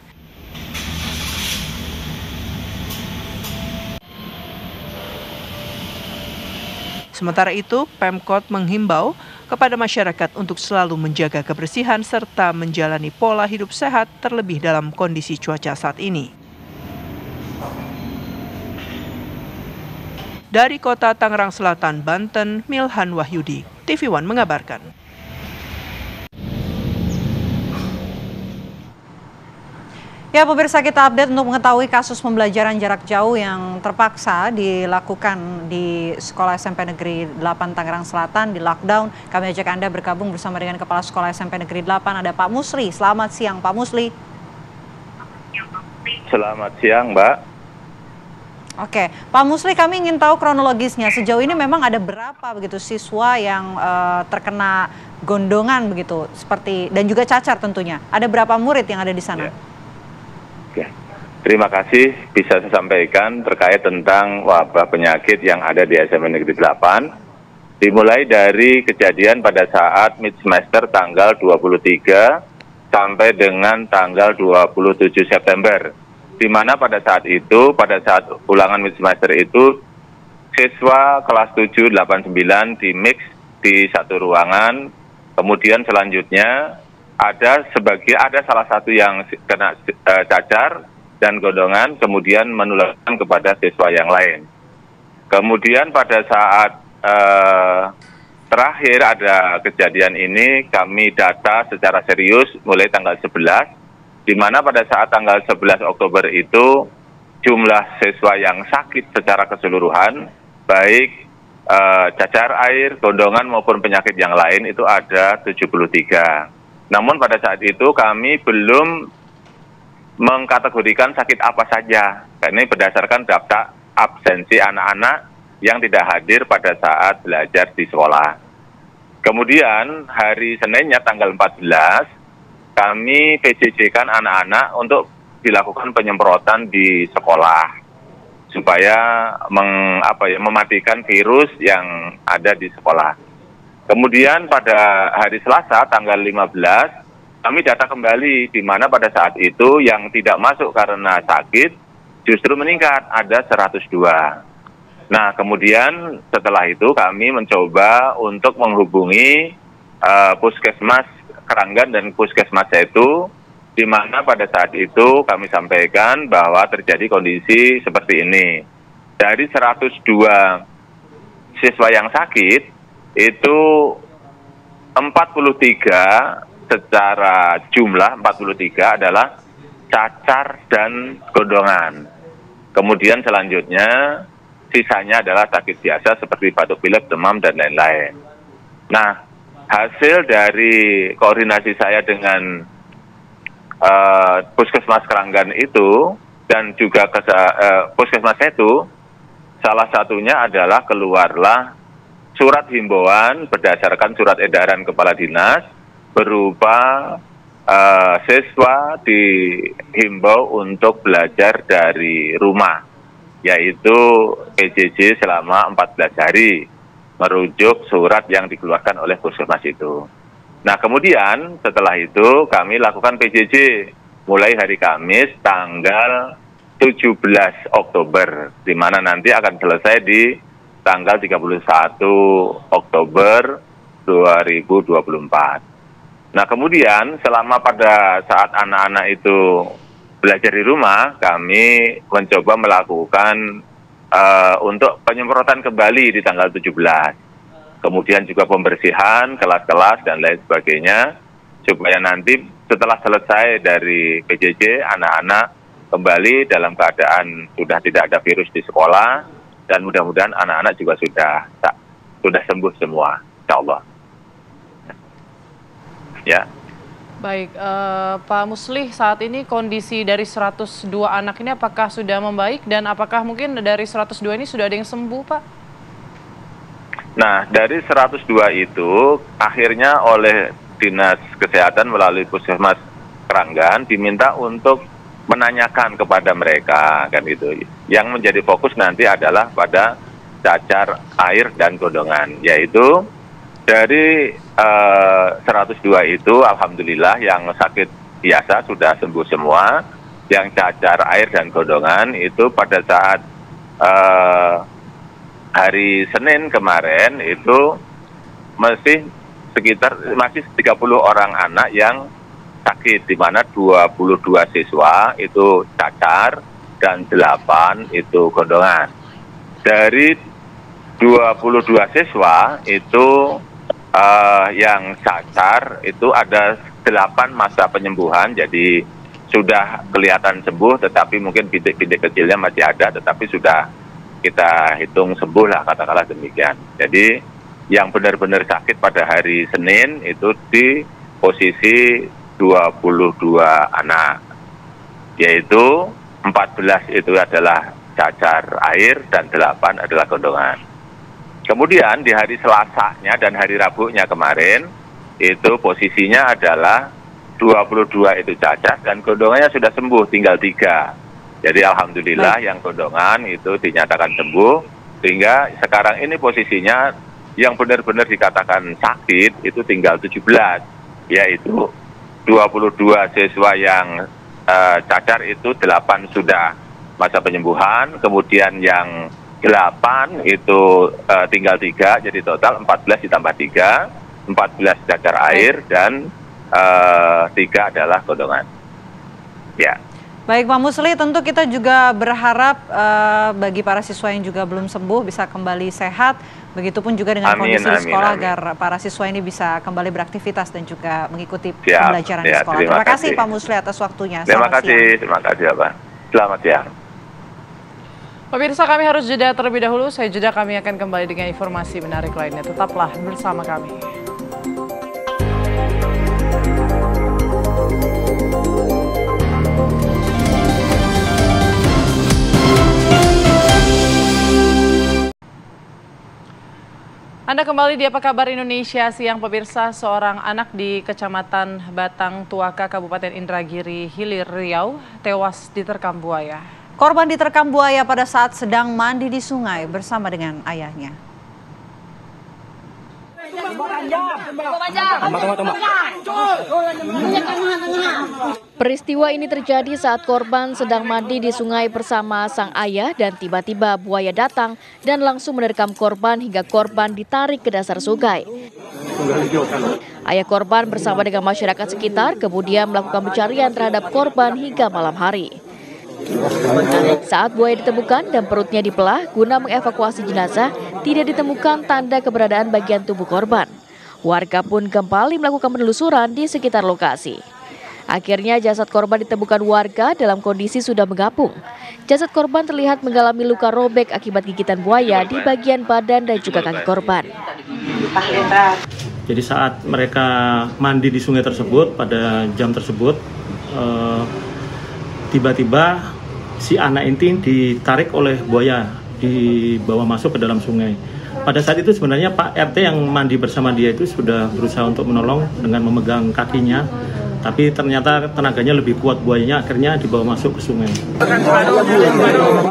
X: Sementara itu, Pemkot menghimbau kepada masyarakat untuk selalu menjaga kebersihan serta menjalani pola hidup sehat terlebih dalam kondisi cuaca saat ini. Dari Kota Tangerang Selatan, Banten, Milhan Wahyudi, TV One mengabarkan.
B: Ya, pemirsa, kita update untuk mengetahui kasus pembelajaran jarak jauh yang terpaksa dilakukan di Sekolah SMP Negeri 8 Tangerang Selatan di lockdown. Kami ajak Anda bergabung bersama dengan Kepala Sekolah SMP Negeri 8, ada Pak Musli. Selamat siang, Pak Musli.
D: Selamat siang, Mbak.
B: Oke, Pak Musli, kami ingin tahu kronologisnya. Sejauh ini memang ada berapa begitu siswa yang terkena gondongan begitu, seperti dan juga cacar tentunya. Ada berapa murid yang ada di sana?
D: Ya. Terima kasih bisa saya sampaikan terkait tentang wabah penyakit yang ada di SMP Negeri 8. Dimulai dari kejadian pada saat mid semester tanggal 23 sampai dengan tanggal 27 September. Di mana pada saat itu, pada saat ulangan mid semester itu, siswa kelas 7, 8, 9 di mix di satu ruangan. Kemudian selanjutnya ada salah satu yang kena cacar dan gondongan, kemudian menularkan kepada siswa yang lain. Kemudian pada saat terakhir ada kejadian ini, kami data secara serius mulai tanggal 11, di mana pada saat tanggal 11 Oktober itu jumlah siswa yang sakit secara keseluruhan, baik cacar air, gondongan maupun penyakit yang lain itu ada 73. Namun pada saat itu kami belum mengkategorikan sakit apa saja, karena ini berdasarkan daftar absensi anak-anak yang tidak hadir pada saat belajar di sekolah. Kemudian hari Seninnya tanggal 14, kami PJJ-kan anak-anak untuk dilakukan penyemprotan di sekolah supaya mematikan virus yang ada di sekolah. Kemudian pada hari Selasa tanggal 15, kami data kembali di mana pada saat itu yang tidak masuk karena sakit justru meningkat, ada 102. Nah, kemudian setelah itu kami mencoba untuk menghubungi Puskesmas Keranggan dan Puskesmas Setu, di mana pada saat itu kami sampaikan bahwa terjadi kondisi seperti ini. Dari 102 siswa yang sakit, itu 43 secara jumlah 43 adalah cacar dan gondongan. Kemudian selanjutnya sisanya adalah sakit biasa seperti batuk pilek, demam, dan lain-lain. Nah, hasil dari koordinasi saya dengan Puskesmas Keranggan itu dan juga Puskesmas itu, salah satunya adalah keluarlah surat himbauan berdasarkan surat edaran Kepala Dinas berupa siswa dihimbau untuk belajar dari rumah, yaitu PJJ selama 14 hari, merujuk surat yang dikeluarkan oleh Puskesmas itu. Nah, kemudian setelah itu kami lakukan PJJ mulai hari Kamis tanggal 17 Oktober, di mana nanti akan selesai di tanggal 31 Oktober 2024. Nah, kemudian selama pada saat anak-anak itu belajar di rumah, kami mencoba melakukan untuk penyemprotan kembali di tanggal 17. Kemudian juga pembersihan kelas-kelas dan lain sebagainya, supaya nanti setelah selesai dari PJJ, anak-anak kembali dalam keadaan sudah tidak ada virus di sekolah, dan mudah-mudahan anak-anak juga sudah sembuh semua, insya Allah. Ya.
A: Baik, Pak Muslih, saat ini kondisi dari 102 anak ini apakah sudah membaik dan apakah mungkin dari 102 ini sudah ada yang sembuh, Pak?
D: Nah, dari 102 itu akhirnya oleh Dinas Kesehatan melalui Puskesmas Keranggan diminta untuk menanyakan kepada mereka, kan itu. Yang menjadi fokus nanti adalah pada cacar air dan gondongan, yaitu dari 102 itu alhamdulillah yang sakit biasa sudah sembuh semua, yang cacar air dan gondongan itu pada saat hari Senin kemarin itu masih 30 orang anak yang sakit, di mana 22 siswa itu cacar dan 8 itu gondongan. Dari 22 siswa itu yang cacar itu ada 8 masa penyembuhan, jadi sudah kelihatan sembuh, tetapi mungkin bintik-bintik kecilnya masih ada, tetapi sudah kita hitung sembuh lah, katakanlah demikian. Jadi yang benar-benar sakit pada hari Senin itu di posisi 22 anak, yaitu 14 itu adalah cacar air dan 8 adalah gondongan. Kemudian di hari Selasanya dan hari Rabunya kemarin itu posisinya adalah 22 itu cacat dan gondongannya sudah sembuh, tinggal 3. Jadi alhamdulillah yang gondongan itu dinyatakan sembuh, sehingga sekarang ini posisinya yang benar-benar dikatakan sakit itu tinggal 17, yaitu 22 siswa yang cacar itu 8 sudah masa penyembuhan, kemudian yang 8 itu tinggal 3, jadi total 14 ditambah 3, 14 cacar air dan 3 adalah gondongan. Ya.
B: Baik Pak Muslih, tentu kita juga berharap bagi para siswa yang juga belum sembuh bisa kembali sehat, begitupun juga dengan kondisi di sekolah agar para siswa ini bisa kembali beraktivitas dan juga mengikuti pembelajaran di sekolah. Terima kasih Pak Muslih atas waktunya.
D: Terima kasih Pak. Selamat siang.
A: Pemirsa, kami harus jeda terlebih dahulu. Saya jeda, kami akan kembali dengan informasi menarik lainnya. Tetaplah bersama kami. Anda kembali di Apa Kabar Indonesia Siang, pemirsa. Seorang anak di Kecamatan Batang Tuaka, Kabupaten Indragiri Hilir, Riau, tewas diterkam buaya.
B: Korban diterkam buaya pada saat sedang mandi di sungai bersama dengan ayahnya.
C: Peristiwa ini terjadi saat korban sedang mandi di sungai bersama sang ayah dan tiba-tiba buaya datang dan langsung menerkam korban hingga korban ditarik ke dasar sungai. Ayah korban bersama dengan masyarakat sekitar kemudian melakukan pencarian terhadap korban hingga malam hari. Saat buaya ditemukan dan perutnya dibelah guna mengevakuasi jenazah, tidak ditemukan tanda keberadaan bagian tubuh korban. Warga pun kembali melakukan penelusuran di sekitar lokasi. Akhirnya jasad korban ditemukan warga dalam kondisi sudah mengapung. Jasad korban terlihat mengalami luka robek akibat gigitan buaya di bagian badan dan juga kaki korban.
E: Jadi saat mereka mandi di sungai tersebut pada jam tersebut, tiba-tiba si anak ini ditarik oleh buaya, dibawa masuk ke dalam sungai. Pada saat itu sebenarnya Pak RT yang mandi bersama dia itu sudah berusaha untuk menolong dengan memegang kakinya, tapi ternyata tenaganya lebih kuat buayanya, akhirnya dibawa masuk ke sungai.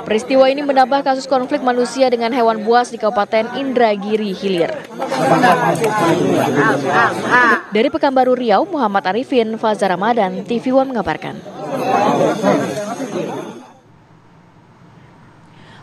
C: Peristiwa ini menambah kasus konflik manusia dengan hewan buas di Kabupaten Indragiri Hilir. Dari Pekanbaru Riau, Muhammad Arifin, Faza Ramadan, TV One mengabarkan.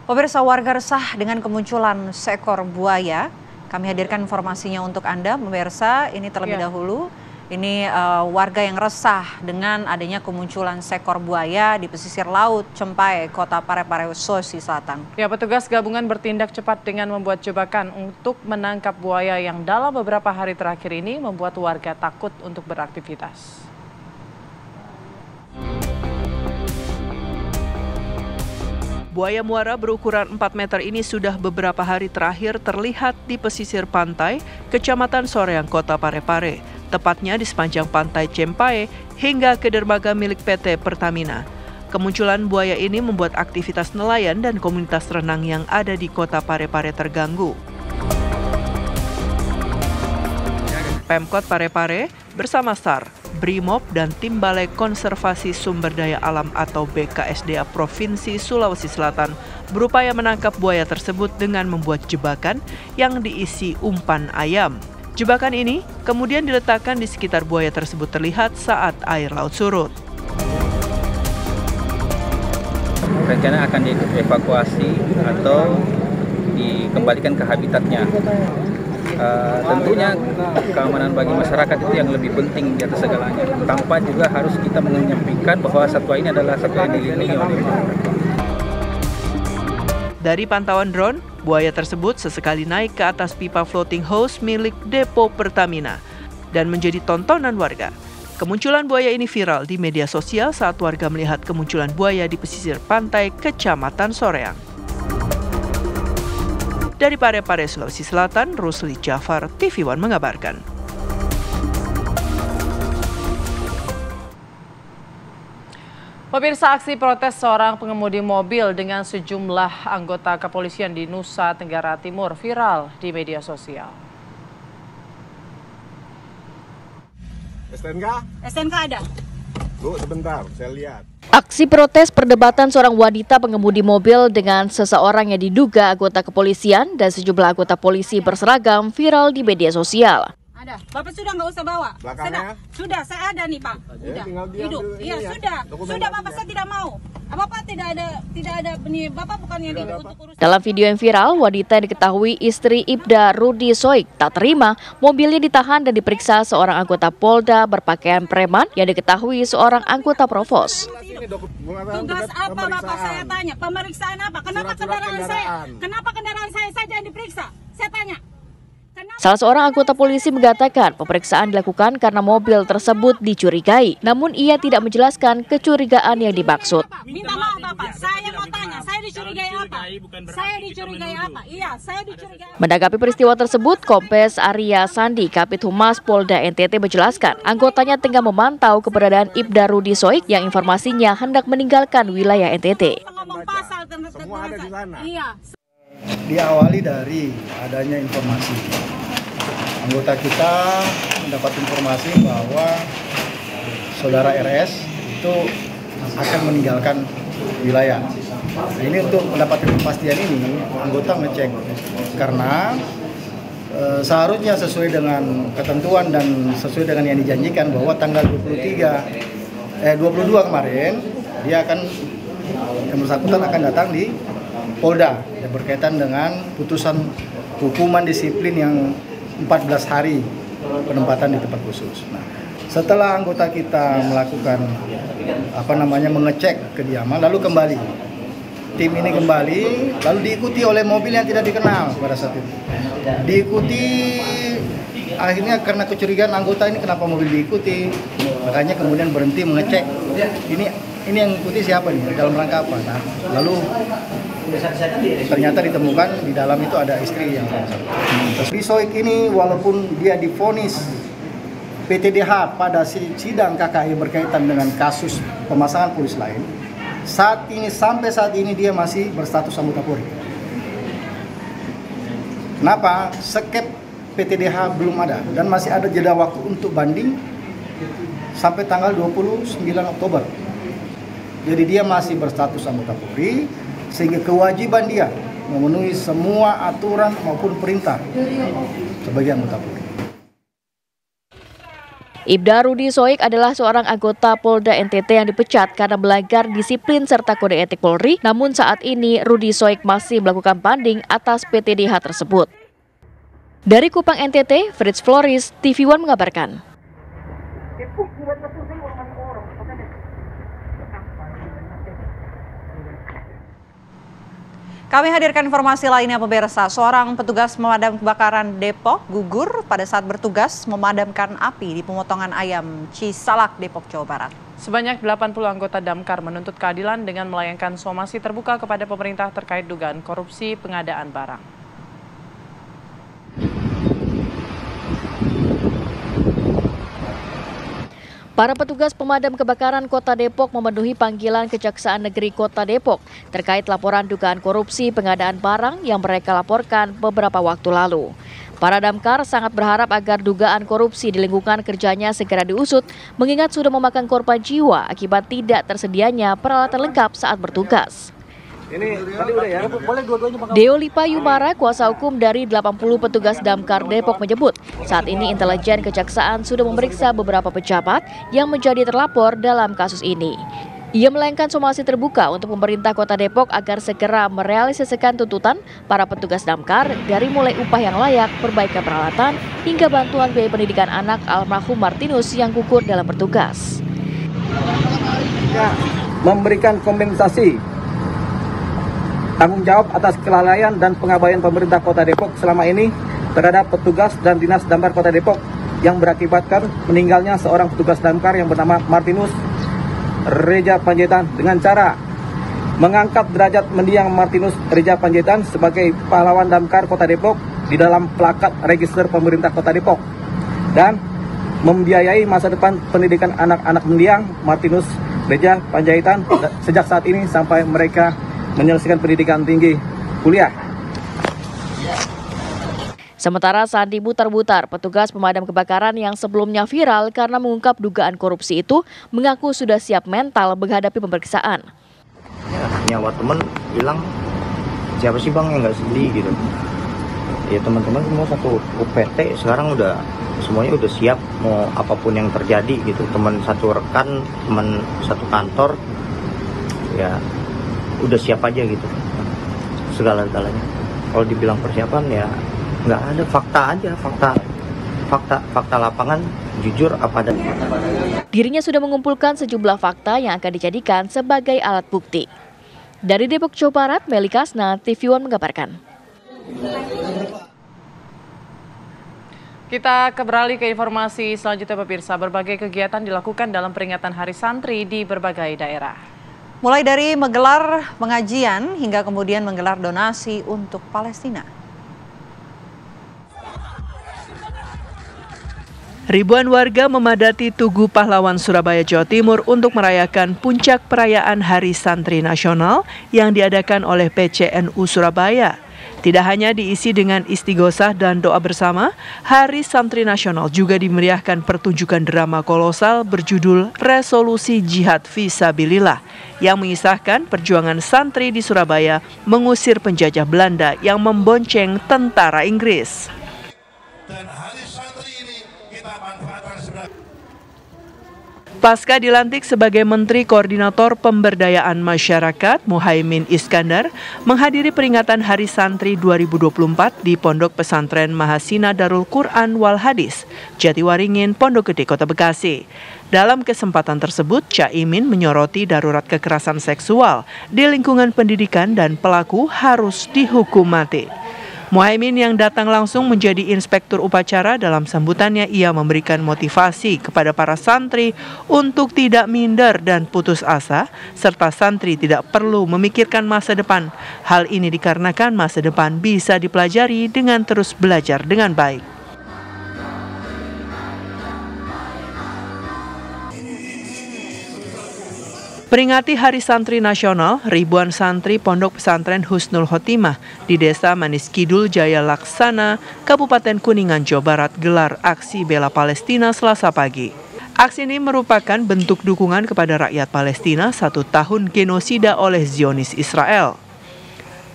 B: Pemirsa, warga resah dengan kemunculan seekor buaya. Kami hadirkan informasinya untuk Anda, pemirsa. Ini terlebih dahulu. Ini warga yang resah dengan adanya kemunculan seekor buaya di pesisir laut Cempai, Kota Parepare, Sulawesi Selatan.
A: Ya, petugas gabungan bertindak cepat dengan membuat jebakan untuk menangkap buaya yang dalam beberapa hari terakhir ini membuat warga takut untuk beraktivitas.
X: Buaya muara berukuran 4 meter ini sudah beberapa hari terakhir terlihat di pesisir pantai, Kecamatan Soreang, Kota Parepare, tepatnya di sepanjang pantai Cempai hingga ke dermaga milik PT Pertamina. Kemunculan buaya ini membuat aktivitas nelayan dan komunitas renang yang ada di Kota Parepare terganggu. Pemkot Parepare bersama SAR, Brimob, dan Tim Balai Konservasi Sumber Daya Alam atau BKSDA Provinsi Sulawesi Selatan berupaya menangkap buaya tersebut dengan membuat jebakan yang diisi umpan ayam. Jebakan ini kemudian diletakkan di sekitar buaya tersebut terlihat saat air laut surut.
F: Rencana akan dievakuasi atau dikembalikan ke habitatnya. Tentunya keamanan bagi masyarakat itu yang lebih penting di atas segalanya. Tanpa juga harus kita menyampaikan bahwa satwa ini adalah satwa yang dilindungi oleh masyarakat.
X: Dari pantauan drone, buaya tersebut sesekali naik ke atas pipa floating hose milik Depo Pertamina dan menjadi tontonan warga. Kemunculan buaya ini viral di media sosial saat warga melihat kemunculan buaya di pesisir pantai Kecamatan Soreang. Dari Parepare, Sulawesi Selatan, Rusli Jafar, TV One mengabarkan.
A: Pemirsa, aksi protes seorang pengemudi mobil dengan sejumlah anggota kepolisian di Nusa Tenggara Timur viral di media sosial.
G: STNK? STNK ada. Bu, sebentar, saya lihat.
C: Aksi protes perdebatan seorang wanita pengemudi mobil dengan seseorang yang diduga anggota kepolisian dan sejumlah anggota polisi berseragam viral di media sosial.
H: Ada. Bapak sudah nggak usah bawa. Sudah, saya ada nih, Pak. Sudah. Hidup. Iya, sudah. Sudah, Bapak, saya tidak mau. Bapak tidak ada ini, Bapak bukannya untuk urus.
C: Dalam video yang viral, wanita yang diketahui istri Ibda Rudi Soik tak terima mobilnya ditahan dan diperiksa seorang anggota Polda berpakaian preman yang diketahui seorang anggota Provos.
H: Tugas apa Bapak, saya tanya? Pemeriksaan apa? Kenapa kendaraan saya? Kenapa kendaraan saya saja yang diperiksa? Saya tanya.
C: Salah seorang anggota polisi mengatakan pemeriksaan dilakukan karena mobil tersebut dicurigai. Namun ia tidak menjelaskan kecurigaan yang dimaksud.
H: Minta maaf Bapak, saya mau tanya, saya dicurigai apa? Saya dicurigai apa? Iya, saya dicurigai.
C: Menanggapi peristiwa tersebut, Kompes Arya Sandi, Kabid Humas Polda NTT menjelaskan anggotanya tengah memantau keberadaan Ibda Rudi Soik yang informasinya hendak meninggalkan wilayah NTT.
H: Semua ada di sana. Iya.
I: Diawali dari adanya informasi. Anggota kita mendapat informasi bahwa saudara RS itu akan meninggalkan wilayah. Nah, ini untuk mendapatkan kepastian ini, anggota ngecek karena seharusnya sesuai dengan ketentuan dan sesuai dengan yang dijanjikan bahwa tanggal 22 kemarin dia akan yang bersangkutan akan datang di Polda yang berkaitan dengan putusan hukuman disiplin yang 14 hari penempatan di tempat khusus. Nah, setelah anggota kita melakukan mengecek kediaman lalu kembali. Tim ini kembali lalu diikuti oleh mobil yang tidak dikenal pada saat itu. Diikuti akhirnya karena kecurigaan anggota ini kenapa mobil diikuti. Makanya kemudian berhenti mengecek. Ini yang ikuti siapa nih, dalam rangka apa? Nah, lalu ternyata ditemukan di dalam itu ada istri yang Rudi Soik ini walaupun dia divonis PTDH pada sidang KKI berkaitan dengan kasus pemasangan polis lain, sampai saat ini dia masih berstatus anggota Polri. Kenapa? Skep PTDH belum ada dan masih ada jeda waktu untuk banding sampai tanggal 29 Oktober. Jadi dia masih berstatus anggota Polri, sehingga kewajiban dia memenuhi semua aturan maupun perintah sebagai anggota Polri.
C: Ibda Rudi Soik adalah seorang anggota Polda NTT yang dipecat karena melanggar disiplin serta kode etik Polri. Namun saat ini Rudi Soik masih melakukan banding atas PTDH tersebut. Dari Kupang NTT, Fritz Floris, TV One mengabarkan.
B: Kami hadirkan informasi lainnya pemirsa. Seorang petugas pemadam kebakaran Depok gugur pada saat bertugas memadamkan api di pemotongan ayam Cisalak, Depok, Jawa Barat.
A: Sebanyak 80 anggota Damkar menuntut keadilan dengan melayangkan somasi terbuka kepada pemerintah terkait dugaan korupsi pengadaan barang.
C: Para petugas pemadam kebakaran Kota Depok memenuhi panggilan Kejaksaan Negeri Kota Depok terkait laporan dugaan korupsi pengadaan barang yang mereka laporkan beberapa waktu lalu. Para damkar sangat berharap agar dugaan korupsi di lingkungan kerjanya segera diusut, mengingat sudah memakan korban jiwa akibat tidak tersedianya peralatan lengkap saat bertugas. Deolipa Yumara, kuasa hukum dari 80 petugas Damkar Depok menyebut, saat ini intelijen kejaksaan sudah memeriksa beberapa pejabat yang menjadi terlapor dalam kasus ini. Ia melayangkan somasi terbuka untuk pemerintah Kota Depok agar segera merealisasikan tuntutan para petugas Damkar dari mulai upah yang layak, perbaikan peralatan, hingga bantuan biaya pendidikan anak almarhum Martinus yang gugur dalam bertugas.
F: Memberikan kompensasi tanggung jawab atas kelalaian dan pengabaian pemerintah Kota Depok selama ini terhadap petugas dan dinas damkar Kota Depok yang berakibatkan meninggalnya seorang petugas damkar yang bernama Martinus Reja Panjaitan dengan cara mengangkat derajat mendiang Martinus Reja Panjaitan sebagai pahlawan damkar Kota Depok di dalam plakat register pemerintah Kota Depok dan membiayai masa depan pendidikan anak-anak mendiang Martinus Reja Panjaitan sejak saat ini sampai mereka menyelesaikan pendidikan tinggi kuliah.
C: Sementara Sandi Butar-Butar, petugas pemadam kebakaran yang sebelumnya viral karena mengungkap dugaan korupsi itu, mengaku sudah siap mental menghadapi pemeriksaan.
J: Nyawa temen bilang, siapa sih bang yang nggak sedih gitu. Ya teman-teman semua satu UPT sekarang udah semuanya udah siap mau apapun yang terjadi gitu. Teman satu rekan, teman satu kantor, ya udah siap aja gitu segala-galanya. Kalau dibilang persiapan ya nggak ada, fakta aja, fakta lapangan jujur apa adanya.
C: Dirinya sudah mengumpulkan sejumlah fakta yang akan dijadikan sebagai alat bukti. Dari Depok, Jawa Barat, Meli Kasna, TV One mengabarkan.
A: Kita beralih ke informasi selanjutnya pemirsa. Berbagai kegiatan dilakukan dalam peringatan Hari Santri di berbagai daerah.
B: Mulai dari menggelar pengajian hingga kemudian menggelar donasi untuk Palestina.
X: Ribuan warga memadati Tugu Pahlawan Surabaya, Jawa Timur untuk merayakan puncak perayaan Hari Santri Nasional yang diadakan oleh PCNU Surabaya. Tidak hanya diisi dengan istighosah dan doa bersama, Hari Santri Nasional juga dimeriahkan pertunjukan drama kolosal berjudul Resolusi Jihad Fisabilillah yang mengisahkan perjuangan santri di Surabaya mengusir penjajah Belanda yang membonceng tentara Inggris. Dan Hari Santri ini kita manfaatkan sebenarnya. Pasca dilantik sebagai Menteri Koordinator Pemberdayaan Masyarakat, Muhaimin Iskandar menghadiri peringatan Hari Santri 2024 di Pondok Pesantren Mahasina Darul Quran Wal Hadis, Jatiwaringin, Pondok Gede, Kota Bekasi. Dalam kesempatan tersebut, Caimin menyoroti darurat kekerasan seksual di lingkungan pendidikan dan pelaku harus dihukum mati. Muhaimin yang datang langsung menjadi inspektur upacara, dalam sambutannya ia memberikan motivasi kepada para santri untuk tidak minder dan putus asa, serta santri tidak perlu memikirkan masa depan. Hal ini dikarenakan masa depan bisa dipelajari dengan terus belajar dengan baik. Peringati Hari Santri Nasional, ribuan santri Pondok Pesantren Husnul Khotimah di Desa Manis Kidul, Jaya Laksana, Kabupaten Kuningan, Jawa Barat gelar aksi bela Palestina Selasa pagi. Aksi ini merupakan bentuk dukungan kepada rakyat Palestina 1 tahun genosida oleh Zionis Israel.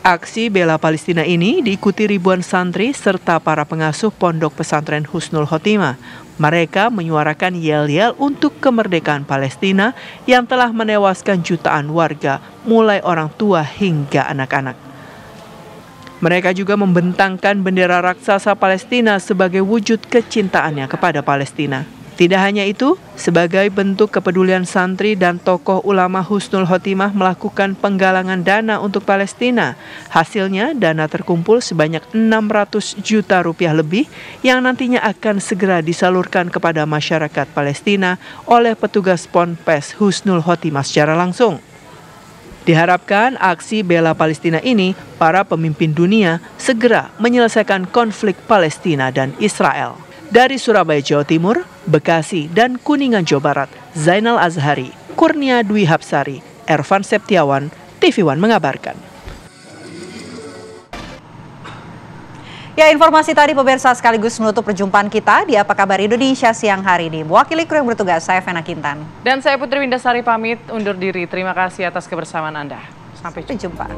X: Aksi bela Palestina ini diikuti ribuan santri serta para pengasuh Pondok Pesantren Husnul Khotimah. Mereka menyuarakan yel-yel untuk kemerdekaan Palestina yang telah menewaskan jutaan warga, mulai orang tua hingga anak-anak. Mereka juga membentangkan bendera raksasa Palestina sebagai wujud kecintaannya kepada Palestina. Tidak hanya itu, sebagai bentuk kepedulian santri dan tokoh ulama Husnul Khotimah melakukan penggalangan dana untuk Palestina. Hasilnya, dana terkumpul sebanyak 600 juta rupiah lebih yang nantinya akan segera disalurkan kepada masyarakat Palestina oleh petugas Ponpes Husnul Khotimah secara langsung. Diharapkan aksi bela Palestina ini, para pemimpin dunia segera menyelesaikan konflik Palestina dan Israel. Dari Surabaya, Jawa Timur, Bekasi, dan Kuningan, Jawa Barat, Zainal Azhari, Kurnia Dwi Hapsari, Ervan Septiawan, TV One mengabarkan.
B: Ya, informasi tadi pemirsa sekaligus menutup perjumpaan kita di Apa Kabar Indonesia siang hari ini. Mewakili kru yang bertugas, saya Vena Kintan.
A: Dan saya Putri Windasari pamit undur diri. Terima kasih atas kebersamaan Anda. Sampai jumpa.